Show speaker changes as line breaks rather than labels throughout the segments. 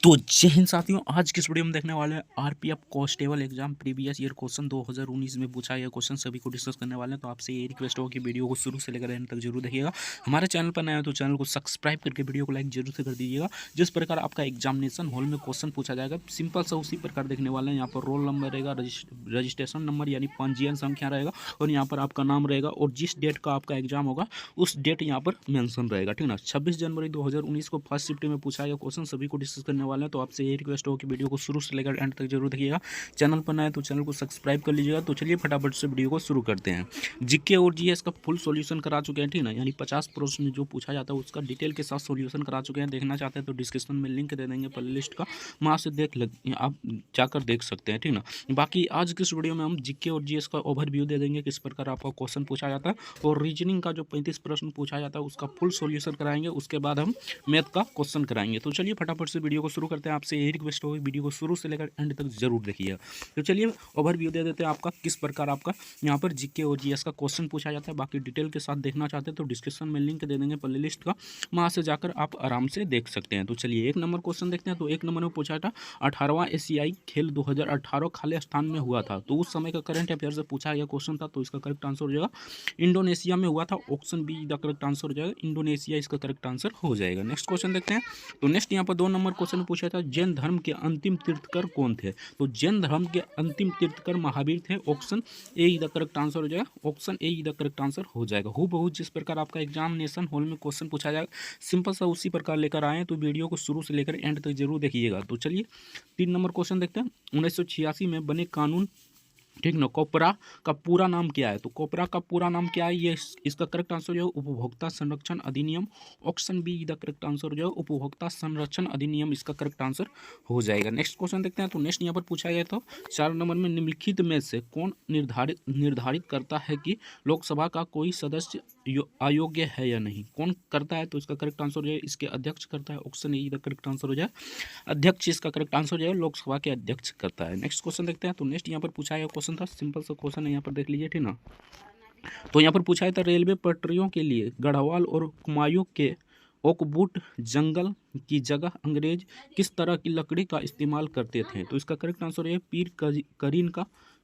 तो जय हिंद साथियों, आज की इस वीडियो में देखने वाले हैं RPF constable exam previous year question 2019 में पूछा गया क्वेश्चन सभी को डिस्कस करने वाले हैं। तो आपसे ये रिक्वेस्ट होगा कि वीडियो को शुरू से लेकर एंड तक जरूर देखिएगा। हमारे चैनल पर नया है तो चैनल को सब्सक्राइब करके वीडियो को लाइक जरूर से कर दीजिएगा। जिस प्रकार आपका एग्जामिनेशन हॉल में क्वेश्चन पूछा जाएगा सिंपल सा उसी प्रकार देखने वाले हैं। यहाँ पर रोल नंबर रहेगा, रजिस्ट्रेशन नंबर यानी पंजीयन संख्या रहेगा और यहाँ पर आपका नाम रहेगा और जिस डेट का आपका एग्जाम होगा उस डेट यहाँ पर मेंशन रहेगा। ठीक है ना, 26 जनवरी 2019 को फर्स्ट शिफ्ट में पूछा गया क्वेश्चन सभी को डिस्कस करने वाले हैं। तो आपसे ये रिक्वेस्ट हो कि वीडियो को शुरू से लेकर एंड तक जरूर देखिएगा। चैनल पर नया है तो चैनल को सब्सक्राइब कर लीजिएगा। तो चलिए फटाफट से वीडियो को शुरू करते हैं। जीके और जीएस का फुल सॉल्यूशन करा चुके हैं, ठीक ना, यानी 50 प्रश्न जो पूछा जाता है उसका डिटेल के साथ सॉल्यूशन करा चुके हैं। देखना चाहते हैं तो डिस्क्रिप्शन में लिंक दे देंगे प्ले लिस्ट का, वहाँ से आप जाकर देख सकते हैं। ठीक ना, बाकी आज की इस वीडियो में हम जीके और जीएस का ओवरव्यू दे देंगे, किस प्रकार आपका क्वेश्चन पूछा जाता है और रीजनिंग का जो 35 प्रश्न पूछा जाता है उसका फुल सॉल्यूशन कराएंगे। उसके बाद हम मैथ का क्वेश्चन कराएंगे। तो चलिए फटाफट से वीडियो को शुरू करते हैं। आपसे यही रिक्वेस्ट होगी वीडियो को शुरू से लेकर एंड तक जरूर देखिएगा। तो चलिए ओवरव्यू दे देते हैं आपका किस प्रकार आपका यहाँ पर जीके और जीएस का क्वेश्चन पूछा जाता है। बाकी डिटेल के साथ देखना चाहते हैं तो डिस्क्रिप्शन में लिंक दे देंगे प्ले लिस्ट का, वहाँ से जाकर आप आराम से देख सकते हैं। तो चलिए एक नंबर क्वेश्चन देखते हैं। तो एक नंबर में पूछा था 18वां एशियाई खेल 2018 खालिस्तान में हुआ था। तो उस समय का करंट अफेयर से पूछा गया क्वेश्चन था। तो इसका करेक्ट आंसर हो जाएगा इंडोनेशिया में हुआ था। Option be the correct answer हो जाएगा, इंडोनेशिया इसका करेक्ट आंसर हो जाएगा। नेक्स्ट क्वेश्चन देखते हैं। तो नेक्स्ट यहाँ पर 2 नंबर क्वेश्चन पूछा था जैन धर्म के अंतिम तीर्थकर कौन थे। तो जैन धर्म के अंतिम तीर्थकर महावीर थे। Option A the correct answer हो जाएगा, option A the correct answer हो जाएगा। हूबहू जिस प्रकार आपका एग्जामिनेशन हॉल में क्वेश्चन पूछा जाएगा सिंपल सा उसी प्रकार लेकर आए। तो वीडियो को शुरू से लेकर एंड तक जरूर देखिएगा। तो चलिए 3 नंबर क्वेश्चन देखते हैं। 1986 में बने कानून, ठीक ना, कोपरा का पूरा नाम क्या है। तो कोपरा का पूरा नाम क्या है, ये इसका करेक्ट आंसर जो है उपभोक्ता संरक्षण अधिनियम। Option be the correct answer जो है उपभोक्ता संरक्षण अधिनियम इसका करेक्ट आंसर हो जाएगा। नेक्स्ट क्वेश्चन देखते हैं। तो नेक्स्ट यहाँ पर पूछा गया था 4 नंबर में निम्नलिखित में से कौन निर्धारित करता है कि लोकसभा का कोई सदस्य अयोग्य है या नहीं। कौन करता है, तो इसका करेक्ट आंसर जो है इसके अध्यक्ष करता है। Option A the correct answer हो जाए अध्यक्ष, इसका करेक्ट आंसर जो है लोकसभा के अध्यक्ष करता है। नेक्स्ट क्वेश्चन देखते हैं। तो नेक्स्ट यहाँ पर पूछा गया क्वेश्चन था, सिंपल सा क्वेश्चन है, यहाँ पर देख लीजिए, ठीक ना। तो यहाँ पर पूछा है था रेलवे पटरियों के लिए गढ़वाल और कुमायूं के ओकवुड जंगल की जगह अंग्रेज किस तरह की लकड़ी का इस्तेमाल करते थे। तो इसका करेक्ट आंसर है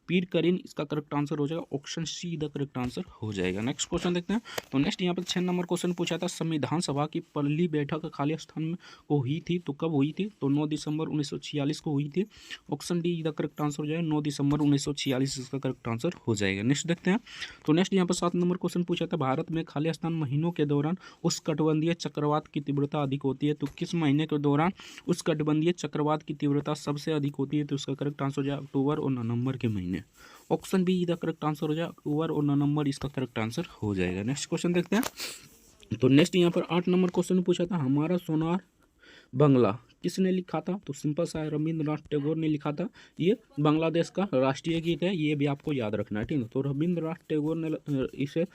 पीर करीन इसका करेक्ट आंसर हो जाएगा। Option see the correct answer हो जाएगा। नेक्स्ट क्वेश्चन देखते हैं। तो नेक्स्ट यहाँ पर 6 नंबर क्वेश्चन पूछा था संविधान सभा की पहली बैठक खालिस्तान में को हुई थी। तो कब हुई थी, तो 9 दिसंबर 1946 को हुई थी। Option D the correct answer हो जाएगा 9 दिसंबर 1946 इसका करेक्ट आंसर हो जाएगा। नेक्स्ट देखते हैं। तो नेक्स्ट यहाँ पर 7 नंबर क्वेश्चन पूछा था भारत में खालिस्तान महीनों के दौरान उष्णकटिबंधीय चक्रवात की तीव्रता अधिक होती है। तो किस महीने के दौरान उष्णकटिबंधीय चक्रवात की तीव्रता सबसे अधिक होती है। तो इसका करेक्ट आंसर हो जाए अक्टूबर और नवंबर के महीने। Option be the correct answer हो जाए अक्टूबर और नवंबर इसका करेक्ट आंसर हो जाएगा। नेक्स्ट क्वेश्चन देखते हैं। तो नेक्स्ट यहाँ पर 8 नंबर क्वेश्चन पूछा था हमारा सोनार बंगला किसने लिखा था। तो सिंपल सा है, रविंद्रनाथ टैगोर ने लिखा था। ये बांग्लादेश का राष्ट्रीय गीत है, ये भी आपको याद रखना है, ठीक है। तो रविंद्रनाथ टैगोर ने इसे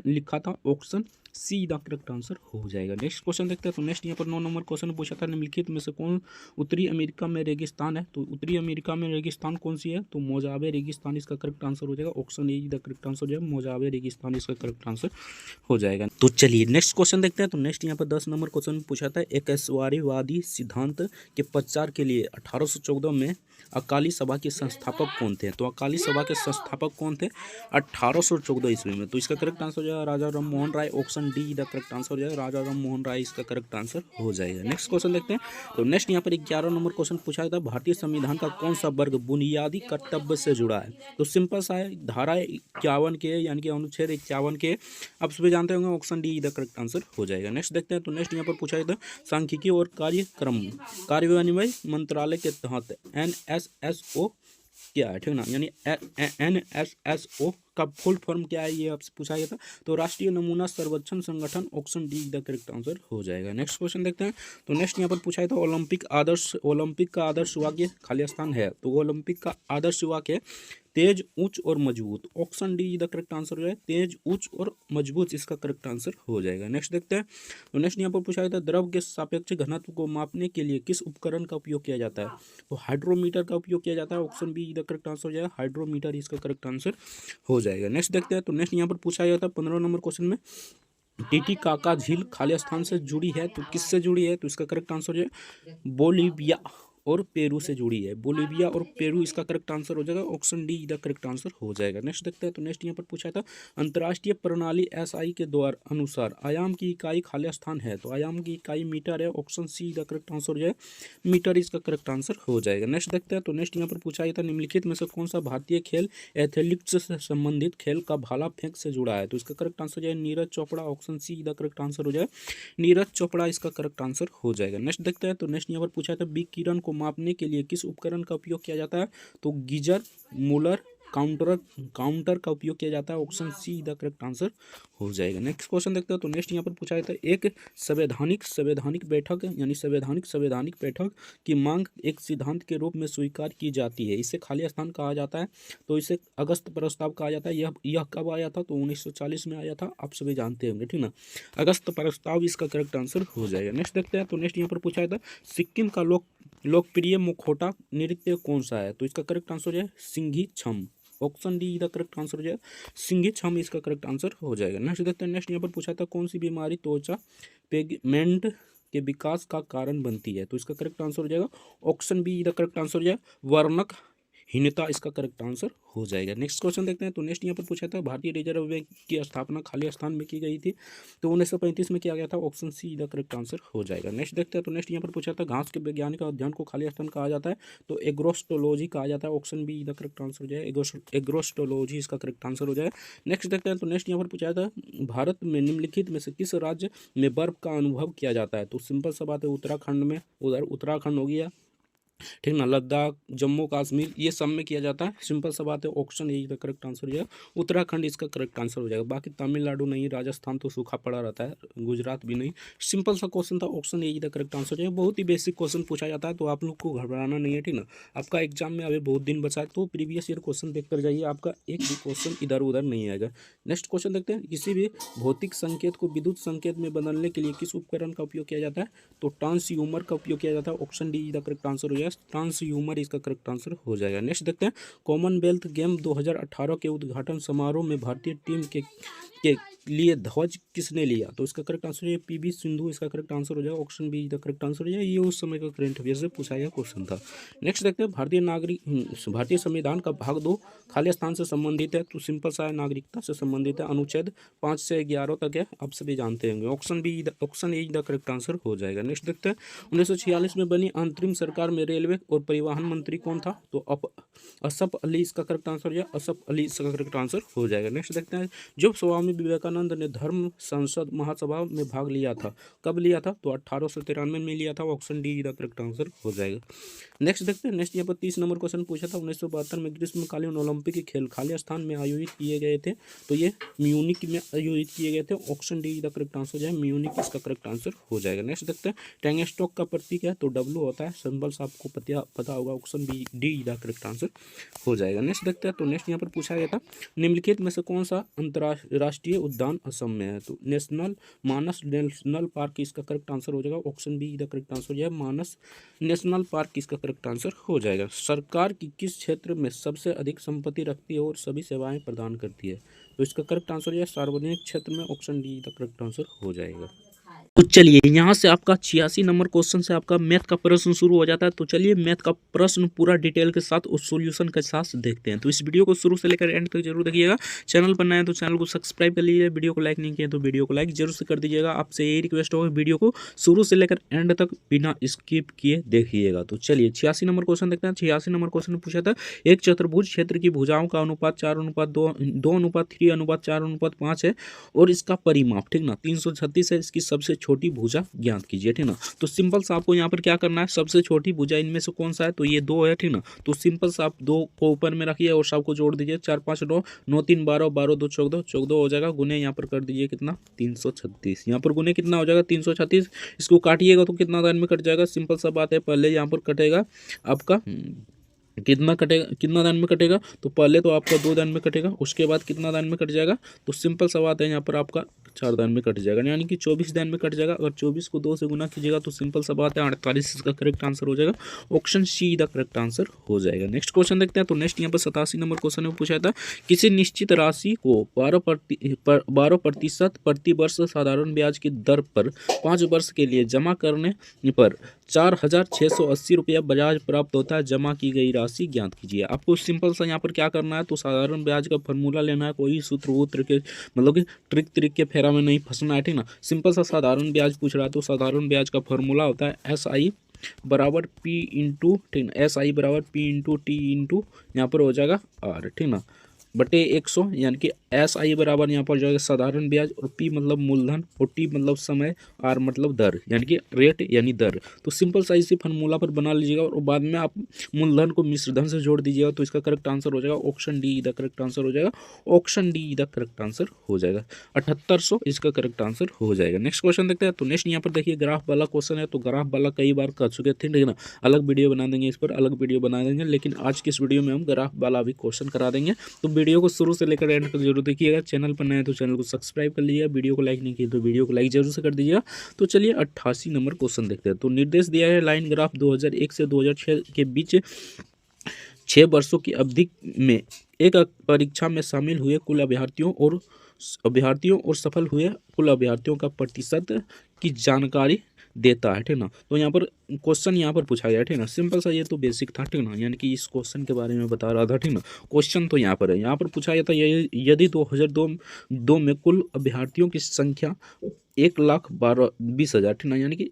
लिखा था। Option see the correct answer हो जाएगा। नेक्स्ट क्वेश्चन देखते हैं। तो नेक्स्ट यहाँ पर 9 नंबर क्वेश्चन पूछा था निम्नलिखित में से कौन उत्तरी अमेरिका में रेगिस्तान है। तो उत्तरी अमेरिका में रेगिस्तान कौन सी है, तो मोजावे रेगिस्तान इसका करेक्ट आंसर हो जाएगा। Option A the correct answer जो है मोजावे रेगिस्तान इसका करेक्ट आंसर हो जाएगा। तो चलिए नेक्स्ट क्वेश्चन देखते हैं। तो नेक्स्ट यहाँ पर 10 नंबर क्वेश्चन पूछा था एकस्वरीवादी सिद्धांत के प्रचार के लिए 1814 में अकाली सभा के संस्थापक कौन थे। तो अकाली सभा के संस्थापक कौन थे 1814 ईस्वी में। तो इसका करेक्ट आंसर हो जाएगा Raja Ram Mohan Roy. Option D the correct answer हो जाएगा राजा राम मोहन राय इसका करेक्ट आंसर हो जाएगा। नेक्स्ट क्वेश्चन देखते हैं। तो नेक्स्ट यहाँ पर 11 नंबर क्वेश्चन पूछा था भारतीय संविधान का कौन सा वर्ग बुनियादी कर्तव्य से जुड़ा है। तो सिंपल सा है, धारा 51 के यानी कि अनुच्छेद 51 के आप सभी जानते होंगे। Option D the correct answer हो जाएगा। नेक्स्ट देखते हैं। तो नेक्स्ट यहाँ पर पूछा गया था सांख्यिकी और कार्यान्वयन मंत्रालय के तहत NSSO क्या है, ठीक ना, यानी NSSO का फुल फॉर्म क्या है ये आपसे पूछा गया था। तो राष्ट्रीय नमूना सर्वेक्षण संगठन। Option D the correct answer हो जाएगा। नेक्स्ट क्वेश्चन देखते हैं। तो नेक्स्ट यहाँ पर पूछा है तो ओलंपिक का आदर्श वाक्य खालिस्तान है। तो ओलंपिक का आदर्श वाक्य तेज, उच्च और मजबूत। Option D the correct answer हो जाए तेज, उच्च और मजबूत इसका करेक्ट आंसर हो जाएगा। नेक्स्ट देखते हैं। तो नेक्स्ट यहाँ पर पूछा गया था द्रव के सापेक्ष घनत्व को मापने के लिए किस उपकरण का उपयोग किया जाता है। तो हाइड्रोमीटर का उपयोग किया जाता है। Option be the correct answer हो जाएगा हाइड्रोमीटर इसका करेक्ट आंसर हो जाएगा। नेक्स्ट देखते हैं। तो नेक्स्ट यहाँ पर पूछा गया था 15 नंबर क्वेश्चन में टीटीकाका झील खाली स्थान से जुड़ी है, तो किससे जुड़ी है? तो इसका करेक्ट आंसर है बोलिविया और पेरू से जुड़ी है। बोलिविया और पेरू इसका करेक्ट आंसर हो जाएगा। Option D the correct answer हो जाएगा। नेक्स्ट देखते हैं। तो नेक्स्ट यहाँ पर पूछा था अंतर्राष्ट्रीय प्रणाली एसआई के द्वारा अनुसार आयाम की इकाई खाली स्थान है, तो आयाम की इकाई मीटर है। Option see the correct answer हो जाएगा, मीटर इसका करेक्ट आंसर हो जाएगा। नेक्स्ट देखते हैं। तो नेक्स्ट यहाँ पर पूछा था निम्नलिखित में से कौन सा भारतीय खेल एथलेटिक्स से संबंधित खेल का भाला फेंक से जुड़ा है, तो इसका करेक्ट आंसर हो जाएगा Neeraj Chopra. Option see the correct answer हो जाएगा, नीरज चोपड़ा इसका करेक्ट आंसर हो जाएगा। नेक्स्ट देखते हैं। तो नेक्स्ट यहाँ पर पूछा था विकिरण को मापने के लिए किस उपकरण का उपयोग किया जाता है, तो गीजर, मूलर, काउंटर का उपयोग किया जाता है। Option see the correct answer हो जाएगा। नेक्स्ट क्वेश्चन देखते हैं। तो नेक्स्ट यहाँ पर पूछा जाता है एक संवैधानिक बैठक यानी संवैधानिक बैठक की मांग एक सिद्धांत के रूप में स्वीकार की जाती है, इसे खाली स्थान कहा जाता है, तो इसे अगस्त प्रस्ताव कहा जाता है। यह कब आया था, तो 1940 में आया था, आप सभी जानते होंगे, ठीक ना। अगस्त प्रस्ताव इसका करेक्ट आंसर हो जाएगा। नेक्स्ट देखते हैं। तो नेक्स्ट यहाँ पर पूछा था सिक्किम का लोकप्रिय मुखौटा नृत्य कौन सा है, तो इसका करेक्ट आंसर है सिंघी छम। Option D the correct answer हो जाएगा, सिंघी छम इसका करेक्ट आंसर हो जाएगा। नेक्स्ट देखते हैं। नेक्स्ट यहाँ पर पूछा था कौन सी बीमारी त्वचा पिगमेंट के विकास का कारण बनती है, तो इसका करेक्ट आंसर हो जाएगा option be the correct answer हो जाएगा वर्णकहीनता इसका करेक्ट आंसर हो जाएगा। नेक्स्ट क्वेश्चन देखते हैं। तो नेक्स्ट यहाँ पर पूछा था भारतीय रिजर्व बैंक की स्थापना खाली स्थान में की गई थी, तो 1935 में किया गया था। Option see the correct answer हो जाएगा। नेक्स्ट देखते हैं। तो नेक्स्ट यहाँ पर पूछा था घास के वैज्ञानिक अध्ययन को खाली स्थान कहा जाता है, तो एग्रोस्टोलॉजी कहा जाता है। Option be the correct answer हो जाएगा, एग्रोस्टोलॉजी इसका करेक्ट आंसर हो जाएगा। नेक्स्ट देखते हैं। तो नेक्स्ट यहाँ पर पूछा था भारत में निम्नलिखित में से किस राज्य में बर्फ का अनुभव किया जाता है, तो सिंपल सा बात है उत्तराखंड में, उधर उत्तराखंड हो गया, ठीक ना, लद्दाख, जम्मू कश्मीर, ये सब में किया जाता है। सिंपल सा बात है, ऑप्शन ए का करेक्ट आंसर हो जाएगा, उत्तराखंड इसका करेक्ट आंसर हो जाएगा। बाकी तमिलनाडु नहीं, राजस्थान तो सूखा पड़ा रहता है, गुजरात भी नहीं। सिंपल सा क्वेश्चन था, ऑप्शन ए का करेक्ट आंसर हो जाएगा। बहुत ही बेसिक क्वेश्चन पूछा जाता है, तो आप लोग को घबराना नहीं है, ठीक ना। आपका एग्जाम में अभी बहुत दिन बचा है, तो प्रीवियस ईयर क्वेश्चन देख कर जाइए, आपका एक भी क्वेश्चन इधर उधर नहीं आएगा। नेक्स्ट क्वेश्चन देखते हैं। किसी भी भौतिक संकेत को विद्युत संकेत में बदलने के लिए किस उपकरण का उपयोग किया जाता है, तो ट्रांसह्यूमर का उपयोग किया जाता है। Option D the correct answer हो जाएगा, ट्रांसह्यूमर इसका करेक्ट आंसर हो जाएगा। नेक्स्ट देखते हैं। कॉमनवेल्थ गेम 2018 के उद्घाटन समारोह में भारतीय टीम के लिए ध्वज किसने लिया, तो इसका करेक्ट आंसर है पीवी सिंधु इसका करेक्ट आंसर हो जाएगा। Option be the correct answer हो जाएगा। ये उस समय का करंट अफेयर से पूछा गया क्वेश्चन था। नेक्स्ट देखते हैं। भारतीय संविधान का भाग 2 खाली स्थान से संबंधित है, तो सिंपल सा है, नागरिकता से संबंधित है। अनुच्छेद 5 से 11 तक है, आप सभी जानते होंगे। Option A the correct answer हो जाएगा। नेक्स्ट देखते हैं। 1946 में बनी अंतरिम सरकार में रेलवे और परिवहन मंत्री कौन था, तो असफ अली इसका करेक्ट आंसर हो जाएगा, असफ अली इसका करेक्ट आंसर हो जाएगा। नेक्स्ट देखते हैं। जब स्वामी विवेकानंद ने धर्म संसद महासभा में भाग लिया था, कब लिया था, तो 1893 में लिया था। Option D the correct answer हो जाएगा। नेक्स्ट देखते हैं। नेक्स्ट यहाँ पर 30 नंबर क्वेश्चन पूछा था 1972 में ग्रीष्मकालीन ओलंपिक खेल खाली स्थान में आयोजित किए गए थे, तो ये म्यूनिक में आयोजित किए गए थे। Option D the correct answer हो जाएगा, म्यूनिक इसका करेक्ट आंसर हो जाएगा। नेक्स्ट देखते हैं। टैंगस्टॉक का प्रतीक है, तो डब्ल्यू होता है, सिंबल से आपको पता होगा। Option B D the correct answer हो जाएगा। नेक्स्ट देखते हैं। तो नेक्स्ट यहाँ पर पूछा गया था निम्नलिखित में से कौन सा अंतर्राष्ट्रीय उद्यान असम में है, तो मानस नेशनल पार्क इसका करेक्ट आंसर हो जाएगा। Option be the correct answer हो जाएगा, मानस नेशनल पार्क इसका करेक्ट आंसर हो जाएगा। सरकार की किस क्षेत्र में सबसे अधिक संपत्ति रखती है और सभी सेवाएं प्रदान करती है, तो इसका करेक्ट आंसर हो जाएगा सार्वजनिक क्षेत्र में। Option D the correct answer हो जाएगा। तो चलिए यहाँ से आपका 86 नंबर क्वेश्चन से आपका मैथ का प्रश्न शुरू हो जाता है। तो चलिए मैथ का प्रश्न पूरा डिटेल के साथ उस सॉल्यूशन के साथ देखते हैं। तो इस वीडियो को शुरू से लेकर एंड तक जरूर देखिएगा। चैनल पर नए हैं तो चैनल को सब्सक्राइब कर लीजिए, वीडियो को लाइक नहीं किया तो वीडियो को लाइक जरूर से कर दीजिएगा। आपसे यही रिक्वेस्ट होगा, वीडियो को शुरू से लेकर एंड तक बिना स्किप किए देखिएगा। तो चलिए 86 नंबर क्वेश्चन देखते हैं। 86 नंबर क्वेश्चन में पूछा था एक चतुर्भुज क्षेत्र की भुजाओं का अनुपात 4:2:3:4:5 है और इसका परिमाप, ठीक ना, 336 है। इसकी सबसे छोटी भुजा ज्ञात कीजिए, ठीक ना। तो सिंपल सा आपको यहाँ पर क्या करना है, सबसे छोटी भुजा इनमें से कौन सा है, तो ये 2 है, ठीक ना। तो सिंपल सा आप 2 को ऊपर में रखिए और सबको जोड़ दीजिए। 4 5 9 9 3 12 12 2 14 14 हो जाएगा। गुने यहाँ पर कर दीजिए कितना, 336। यहाँ पर गुने कितना हो जाएगा, 336। इसको काटिएगा तो कितना दान में कट जाएगा, सिंपल सा बात है। पहले यहाँ पर कटेगा आपका कितना दान में कटेगा, तो पहले तो आपका 2 दान में कटेगा, उसके बाद कितना दान में कट जाएगा, तो सिंपल सा बात है। यहाँ पर आपका 4 दान में कट जाएगा, यानी कि 24 दान में कट जाएगा। अगर 24 को 2 से गुना कीजिएगा तो सिंपल सा बात है 48 इसका करेक्ट आंसर हो जाएगा। Option see the correct answer हो जाएगा। नेक्स्ट क्वेश्चन देखते हैं। तो नेक्स्ट यहाँ पर 87 नंबर क्वेश्चन में पूछा था, किसी निश्चित राशि को 12% प्रति वर्ष साधारण ब्याज की दर पर 5 वर्ष के लिए जमा करने पर 4,680 रुपया ब्याज प्राप्त होता है। जमा की गई राशि ज्ञात कीजिए। आपको सिंपल सा यहाँ पर क्या करना है, तो साधारण ब्याज का फॉर्मूला लेना है। कोई सूत्र वूत्र के मतलब कि ट्रिक के फेरा में नहीं फंसना है, ठीक ना। सिंपल सा साधारण ब्याज पूछ रहा है तो साधारण ब्याज का फॉर्मूला होता है SI बराबर P इंटू, ठीक ना, SI बराबर P इंटू T इंटू यहाँ पर हो जाएगा R, ठीक ना, बटे 100, यानी कि SI बराबर यहाँ पर जाएगा साधारण ब्याज और P मतलब मूलधन और T मतलब समय, R मतलब दर यानी कि रेट यानी दर। तो सिंपल सा इसी फॉर्मूला पर बना लीजिएगा और बाद में आप मूलधन को मिश्र धन से जोड़ दीजिएगा तो इसका करेक्ट आंसर हो जाएगा option D the correct answer हो जाएगा। Option D the correct answer हो जाएगा। 7800 इसका करेक्ट आंसर हो जाएगा। नेक्स्ट क्वेश्चन देखते हैं। तो नेक्स्ट यहाँ पर देखिए ग्राफ वाला क्वेश्चन है। तो ग्राफ वाला कई बार कर चुके थे, ठीक है ना, अलग वीडियो बना देंगे, इस पर अलग वीडियो बना देंगे, लेकिन आज की इस वीडियो में हम ग्राफ वाला भी क्वेश्चन करा देंगे। तो वीडियो को शुरू से लेकर एंड तक जरूर देखिएगा। चैनल पर नए हैं तो चैनल को सब्सक्राइब कर लीजिएगा। वीडियो को लाइक नहीं किया तो वीडियो को लाइक जरूर से कर दीजिएगा। तो चलिए 88 नंबर क्वेश्चन देखते हैं। तो निर्देश दिया है लाइन ग्राफ 2001 से 2006 के बीच 6 वर्षों की अवधि में एक परीक्षा में शामिल हुए कुल अभ्यर्थियों और सफल हुए कुल अभ्यर्थियों का प्रतिशत की जानकारी देता है, ठीक ना। तो यहाँ पर क्वेश्चन यहाँ पर पूछा गया, ठीक ना। सिंपल सा ये तो बेसिक था, ठीक ना, यानी कि इस क्वेश्चन के बारे में बता रहा था, ठीक ना। क्वेश्चन तो यहाँ पर है, यहाँ पर पूछा गया था यदि 2002 में कुल अभ्यर्थियों की संख्या 1,20,000, ठीक ना, यानी कि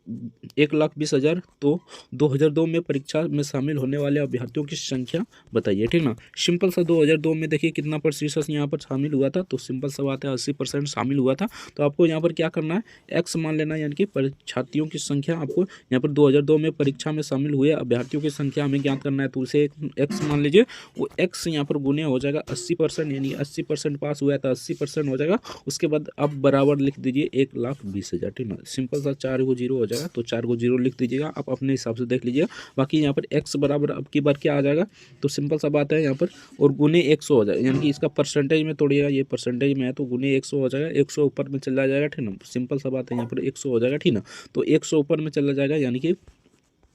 1,20,000, तो 2002 में परीक्षा में शामिल होने वाले अभ्यर्थियों की संख्या बताइए, ठीक ना। सिंपल सा 2002 में देखिए कितना प्रतिशत यहाँ पर शामिल हुआ था, तो सिंपल सा बात है 80% शामिल हुआ था। तो आपको यहाँ पर क्या करना है, एक्स मान लेना, यानी कि परीक्षार्थियों की संख्या आपको यहाँ पर 2002 में परीक्षा में शामिल हुए अभ्यर्थियों की संख्या हमें ज्ञात करना है। तो उसे एक्स मान लीजिए, वो एक्स यहाँ पर गुने हो जाएगा 80%, यानी 80% पास हुआ था 80% हो जाएगा। उसके बाद अब बराबर लिख दीजिए 1,20,000, ठीक ना। सिंपल सा 4 को 0 हो जाएगा, तो 4 को 0 लिख दीजिएगा, आप अपने हिसाब से देख लीजिएगा। बाकी यहाँ पर एक्स बराबर अब की बार क्या आ जाएगा, तो सिंपल सा बात है यहाँ पर और गुने 100 हो जाएगा, यानी कि इसका परसेंटेज में तोड़िएगा, ये परसेंटेज में है तो गुने 100 हो जाएगा, 100 ऊपर में चला जाएगा, ठीक ना। सिंपल सा बात है यहाँ पर 100 हो जाएगा, ठीक ना। तो 100 ऊपर में चला जाएगा, यानी कि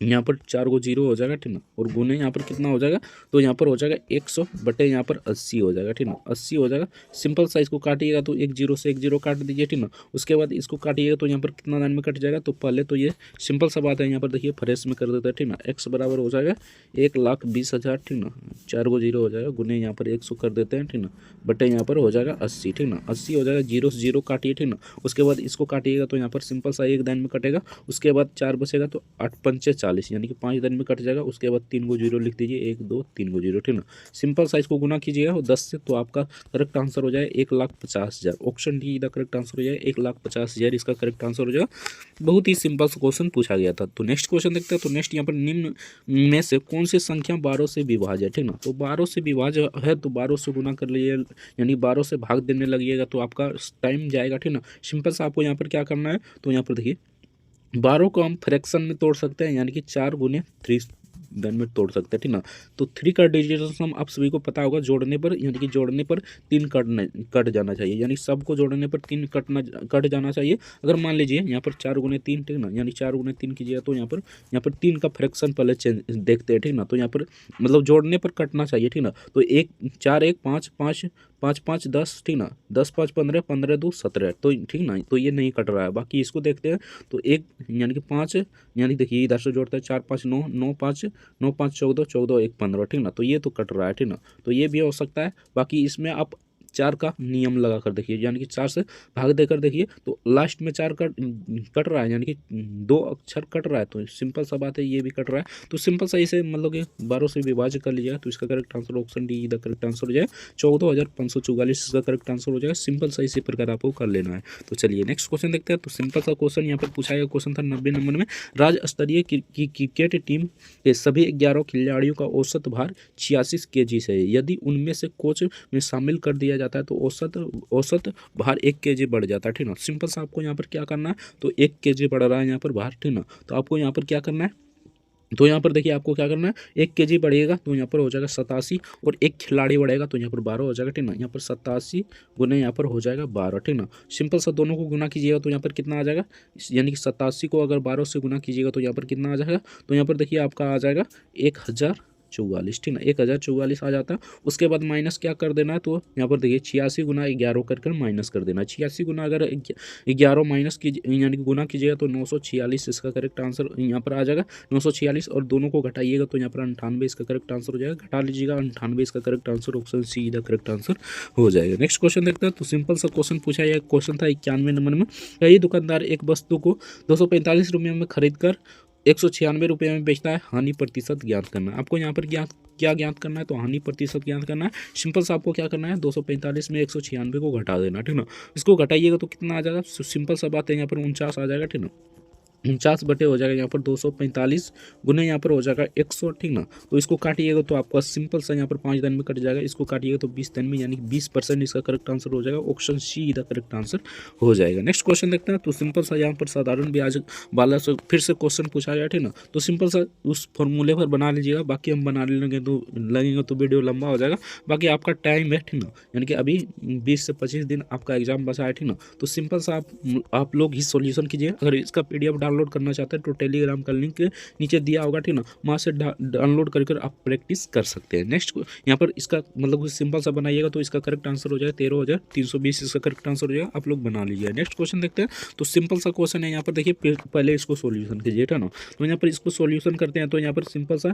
यहाँ पर 4 को 0 हो जाएगा, ठीक ना, और गुने यहाँ पर कितना हो जाएगा, तो यहाँ पर हो जाएगा 100 बटे यहाँ पर 80 हो जाएगा, ठीक ना, 80 हो जाएगा। सिंपल सा इसको काटिएगा तो एक 0 से एक 0 काट दीजिए, ठीक ना। उसके बाद इसको काटिएगा तो यहाँ पर कितना दान में कट जाएगा, तो पहले तो ये सिंपल सा बात है यहाँ पर देखिए फ्रेश में कर देता है, ठीक ना। एक्स बराबर हो जाएगा 1,20,000, ठीक ना, 4 को 0 हो जाएगा, गुने यहाँ पर 100 कर देते हैं, ठीक ना, बटे यहाँ पर हो जाएगा 80, ठीक ना, 80 हो जाएगा, 0 से 0 काटिए, ठीक ना। उसके बाद इसको काटिएगा तो यहाँ पर सिंपल सा एक दान में कटेगा, उसके बाद 4 बचेगा तो 8 पंचे 40, यानी कि 5 दान में कट जाएगा। उसके बाद 3 को 0 लिख दीजिए, 1 2 3 को 0, ठीक ना। सिंपल सा इसको गुना कीजिएगा और 10 से, तो आपका करेक्ट आंसर हो जाए 1,50,000। Option D the correct answer हो जाए 1,50,000 इसका करेक्ट आंसर हो जाएगा। बहुत ही सिंपल सा क्वेश्चन पूछा गया था। तो नेक्स्ट क्वेश्चन देखते हैं। तो नेक्स्ट यहाँ पर निम्न में से कौन सी संख्या 12 से विभाज्य है, ठीक ना। तो 12 से विभाज्य है तो 12 से गुना कर लीजिए, यानी 12 से भाग देने लगिएगा तो आपका टाइम जाएगा, ठीक ना। सिंपल सा आपको यहाँ पर क्या करना है, तो यहाँ पर देखिए 12 को हम फ्रैक्शन में तोड़ सकते हैं, यानी कि 4 गुने 3 दान में तोड़ सकते हैं, ठीक ना। तो 3 का डिजिटल आप सभी को पता होगा, जोड़ने पर, यानी कि जोड़ने पर 3 कट जाना चाहिए, यानी सबको जोड़ने पर 3 कट जाना चाहिए। अगर मान लीजिए यहाँ पर 4 गुने 3, ठीक ना, यानी 4 गुने 3 कीजिएगा तो यहाँ पर 3 का फ्रैक्शन पहले देखते हैं, ठीक ना। तो यहाँ पर मतलब जोड़ने पर कटना चाहिए, ठीक ना। तो 1 4 1 5 5 5 5 10, ठीक ना, 10 5 15 15 2 17, तो ठीक ना, तो ये नहीं कट रहा है। बाकी इसको देखते हैं तो 1 यानी कि 5, यानी देखिए इधर से जोड़ता है 4 5 9 9 5 9 5 14 14 1 15, ठीक ना। तो ये तो कट रहा है, ठीक ना, तो ये भी हो सकता है। बाकी इसमें आप 4 का नियम लगा कर देखिए, यानी कि 4 से भाग देकर देखिए तो लास्ट में 4 कट रहा है, यानी कि 2 अक्षर कट रहा है, तो सिंपल सा बात है ये भी कट रहा है। तो सिंपल सा इसे मतलब कि 12 से विभाज्य कर लीजिएगा तो इसका correct answer option D the correct answer हो जाए 14,544 इसका करेक्ट आंसर हो जाएगा। सिंपल सा इसी प्रकार आपको कर लेना है। तो चलिए नेक्स्ट क्वेश्चन देखते हैं। तो सिंपल सा क्वेश्चन यहाँ पर पूछा गया क्वेश्चन था 90 नंबर में, राज्य स्तरीय क्रिकेट टीम के सभी 11 खिलाड़ियों का औसत भार 86 kg से है। यदि उनमें से कोच में शामिल कर दिया जाता है तो औसत भार 1 kg बढ़ जाता है, ठीक ना। सिंपल सा आपको यहाँ पर क्या करना है, तो 1 kg बढ़ रहा है यहाँ पर भार, ठीक ना। तो आपको यहाँ पर क्या करना है, तो यहाँ पर देखिए आपको क्या करना है, 1 केजी बढ़ेगा तो यहाँ पर हो जाएगा 87, और 1 खिलाड़ी बढ़ेगा तो यहाँ पर 12 हो जाएगा, ठीक ना। यहाँ पर 87 गुने यहाँ पर हो जाएगा 12, ठीक ना। सिंपल सा दोनों को गुना कीजिएगा तो यहाँ पर कितना आ जाएगा, यानी कि 87 को अगर 12 से गुना कीजिएगा तो यहाँ पर कितना आ जाएगा, तो यहाँ पर देखिए आपका आ जाएगा 1044, ठीक ना, 1044 आ जाता है। उसके बाद माइनस क्या कर देना है, तो यहाँ पर देखिए 86 गुना 11 कर माइनस कर देना है। 86 गुना अगर 11 माइनस की यानी कि गुना कीजिएगा तो 946 इसका करेक्ट आंसर यहाँ पर आ जाएगा, 946, और दोनों को घटाइएगा तो यहाँ पर 98 इसका करेक्ट आंसर हो जाएगा। घटा लीजिएगा 98 इसका correct answer, option see the correct answer हो जाएगा। नेक्स्ट क्वेश्चन देखते हैं। तो सिंपल सा क्वेश्चन पूछा गया, क्वेश्चन था 91 नंबर में। कई दुकानदार एक वस्तु को 245 रुपये में खरीद कर 196 रुपये में बेचता है, हानि प्रतिशत ज्ञात करना है। आपको यहाँ पर क्या ज्ञात करना है, तो हानि प्रतिशत ज्ञात करना है। सिंपल सा आपको क्या करना है, 245 में 196 को घटा देना, ठीक ना। इसको घटाइएगा तो कितना आ जाएगा, सिंपल सा बात है, यहाँ पर 49 आ जाएगा, ठीक ना। 49 बटे हो जाएगा यहाँ पर 245 गुने यहाँ पर हो जाएगा 100, ठीक ना। तो इसको काटिएगा तो आपका सिंपल सा यहाँ पर 5 दिन में कट जाएगा, इसको काटिएगा तो 20 दिन में, यानी कि 20% इसका करेक्ट आंसर हो जाएगा, option see the correct answer हो जाएगा। नेक्स्ट क्वेश्चन देखते हैं। तो सिंपल सा यहाँ पर साधारण ब्याज वाला से फिर से क्वेश्चन पूछा गया, ठीक ना। तो सिंपल सा उस फॉर्मूले पर बना लीजिएगा, बाकी हम बना लेंगे तो वीडियो लंबा हो जाएगा। बाकी आपका टाइम है, ठीक ना, यानी कि अभी 20 से 25 दिन आपका एग्जाम बचा है, ठीक ना। तो सिंपल सा आप लोग ही सॉल्यूशन कीजिए। अगर इसका पीडीएफ डाउनलोड करना चाहते हैं तो टेलीग्राम का लिंक नीचे दिया होगा, ठीक ना, वहाँ से डाउनलोड कर आप प्रैक्टिस कर सकते हैं। नेक्स्ट यहाँ पर इसका मतलब सिंपल सा बनाइएगा तो इसका करेक्ट आंसर हो जाएगा 13,320, इसका करेक्ट आंसर हो जाएगा, आप लोग बना लीजिए। नेक्स्ट क्वेश्चन देखते हैं। तो सिंपल सा क्वेश्चन है, यहाँ पर देखिए पहले इसको सॉल्यूशन कीजिए, ठीक ना। तो यहाँ पर इसको सॉल्यूशन करते हैं तो यहाँ पर सिंपल सा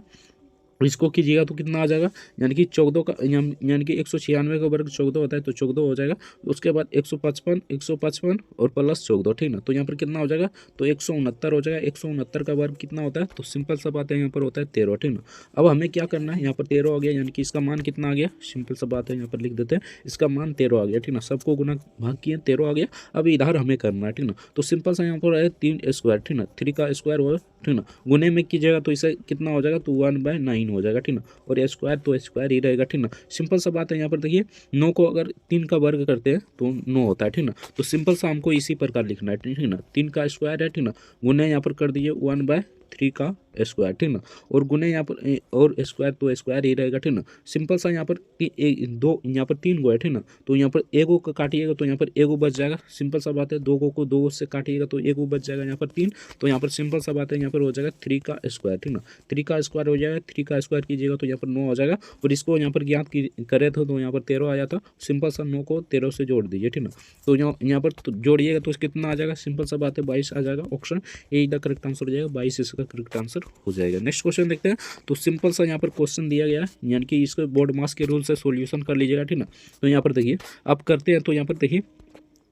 इसको कीजिएगा तो कितना आ जाएगा, यानी कि 14 का यानी कि 196 का वर्ग 14 होता है तो 14 हो जाएगा। उसके बाद 155 और प्लस 14, ठीक ना। तो यहाँ पर कितना हो जाएगा, तो 169 हो जाएगा। 169 का वर्ग कितना होता है, तो सिंपल सा बात है, यहाँ पर होता है 13, ठीक ना। अब हमें क्या करना है, यहाँ पर 13 आ गया, यानी कि इसका मान कितना आ गया, सिंपल सा बात है, यहाँ पर लिख देते हैं, इसका मान 13 आ गया, ठीक ना। सबको गुना भाग किए 13 आ गया। अब इधर हमें करना है, ठीक ना। तो सिंपल सा यहाँ पर है 3 स्क्वायर, ठीक ना, 3 का स्क्वायर हो, ठीक ना। गुने में कीजिएगा तो इसे कितना हो जाएगा, तो 1/9 हो जाएगा, ठीक ना। और स्क्वायर तो स्क्वायर ही रहेगा, ठीक ना। सिंपल सा बात है, यहाँ पर देखिए 9 को अगर 3 का वर्ग करते हैं तो 9 होता है, ठीक ना। तो सिंपल सा हमको इसी प्रकार लिखना है, ठीक ना। 3 का स्क्वायर है, ठीक ना, गुने यहाँ पर कर दीजिए 1/3 का स्क्वायर, ठीक ना। और गुने यहाँ पर और स्क्वायर तो स्क्वायर ही रहेगा, ठीक ना। सिंपल सा यहाँ पर दो यहाँ पर 3 गो है, ठीक ना। तो यहाँ पर एगो का काटिएगा तो यहाँ पर एगो बच जाएगा। सिंपल सा बात है, 2 को 2 से काटिएगा तो एगो बच जाएगा, यहाँ पर 3। तो यहाँ पर सिंपल सा बात है, यहाँ पर हो जाएगा 3 का स्क्वायर, ठीक ना। 3 का स्क्वायर हो जाएगा, 3 का स्क्वायर कीजिएगा तो यहाँ पर 9 हो जाएगा। और इसको यहाँ पर ज्ञात करे थे तो यहाँ पर 13 आ जाता। सिंपल सा 9 को 13 से जोड़ दीजिए, ठीक ना। तो यहाँ पर जोड़िएगा तो कितना आ जाएगा, सिंपल सा बात है 22 आ जाएगा। Option A the correct answer हो जाएगा, 22 इसका करेक्ट आंसर हो जाएगा। नेक्स्ट क्वेश्चन देखते हैं। तो सिंपल सा यहाँ पर क्वेश्चन दिया गया है, यानी कि इसको बोर्ड मास के रूल से सॉल्यूशन कर लीजिएगा, ठीक ना। तो यहाँ पर देखिए आप करते हैं तो यहाँ पर देखिए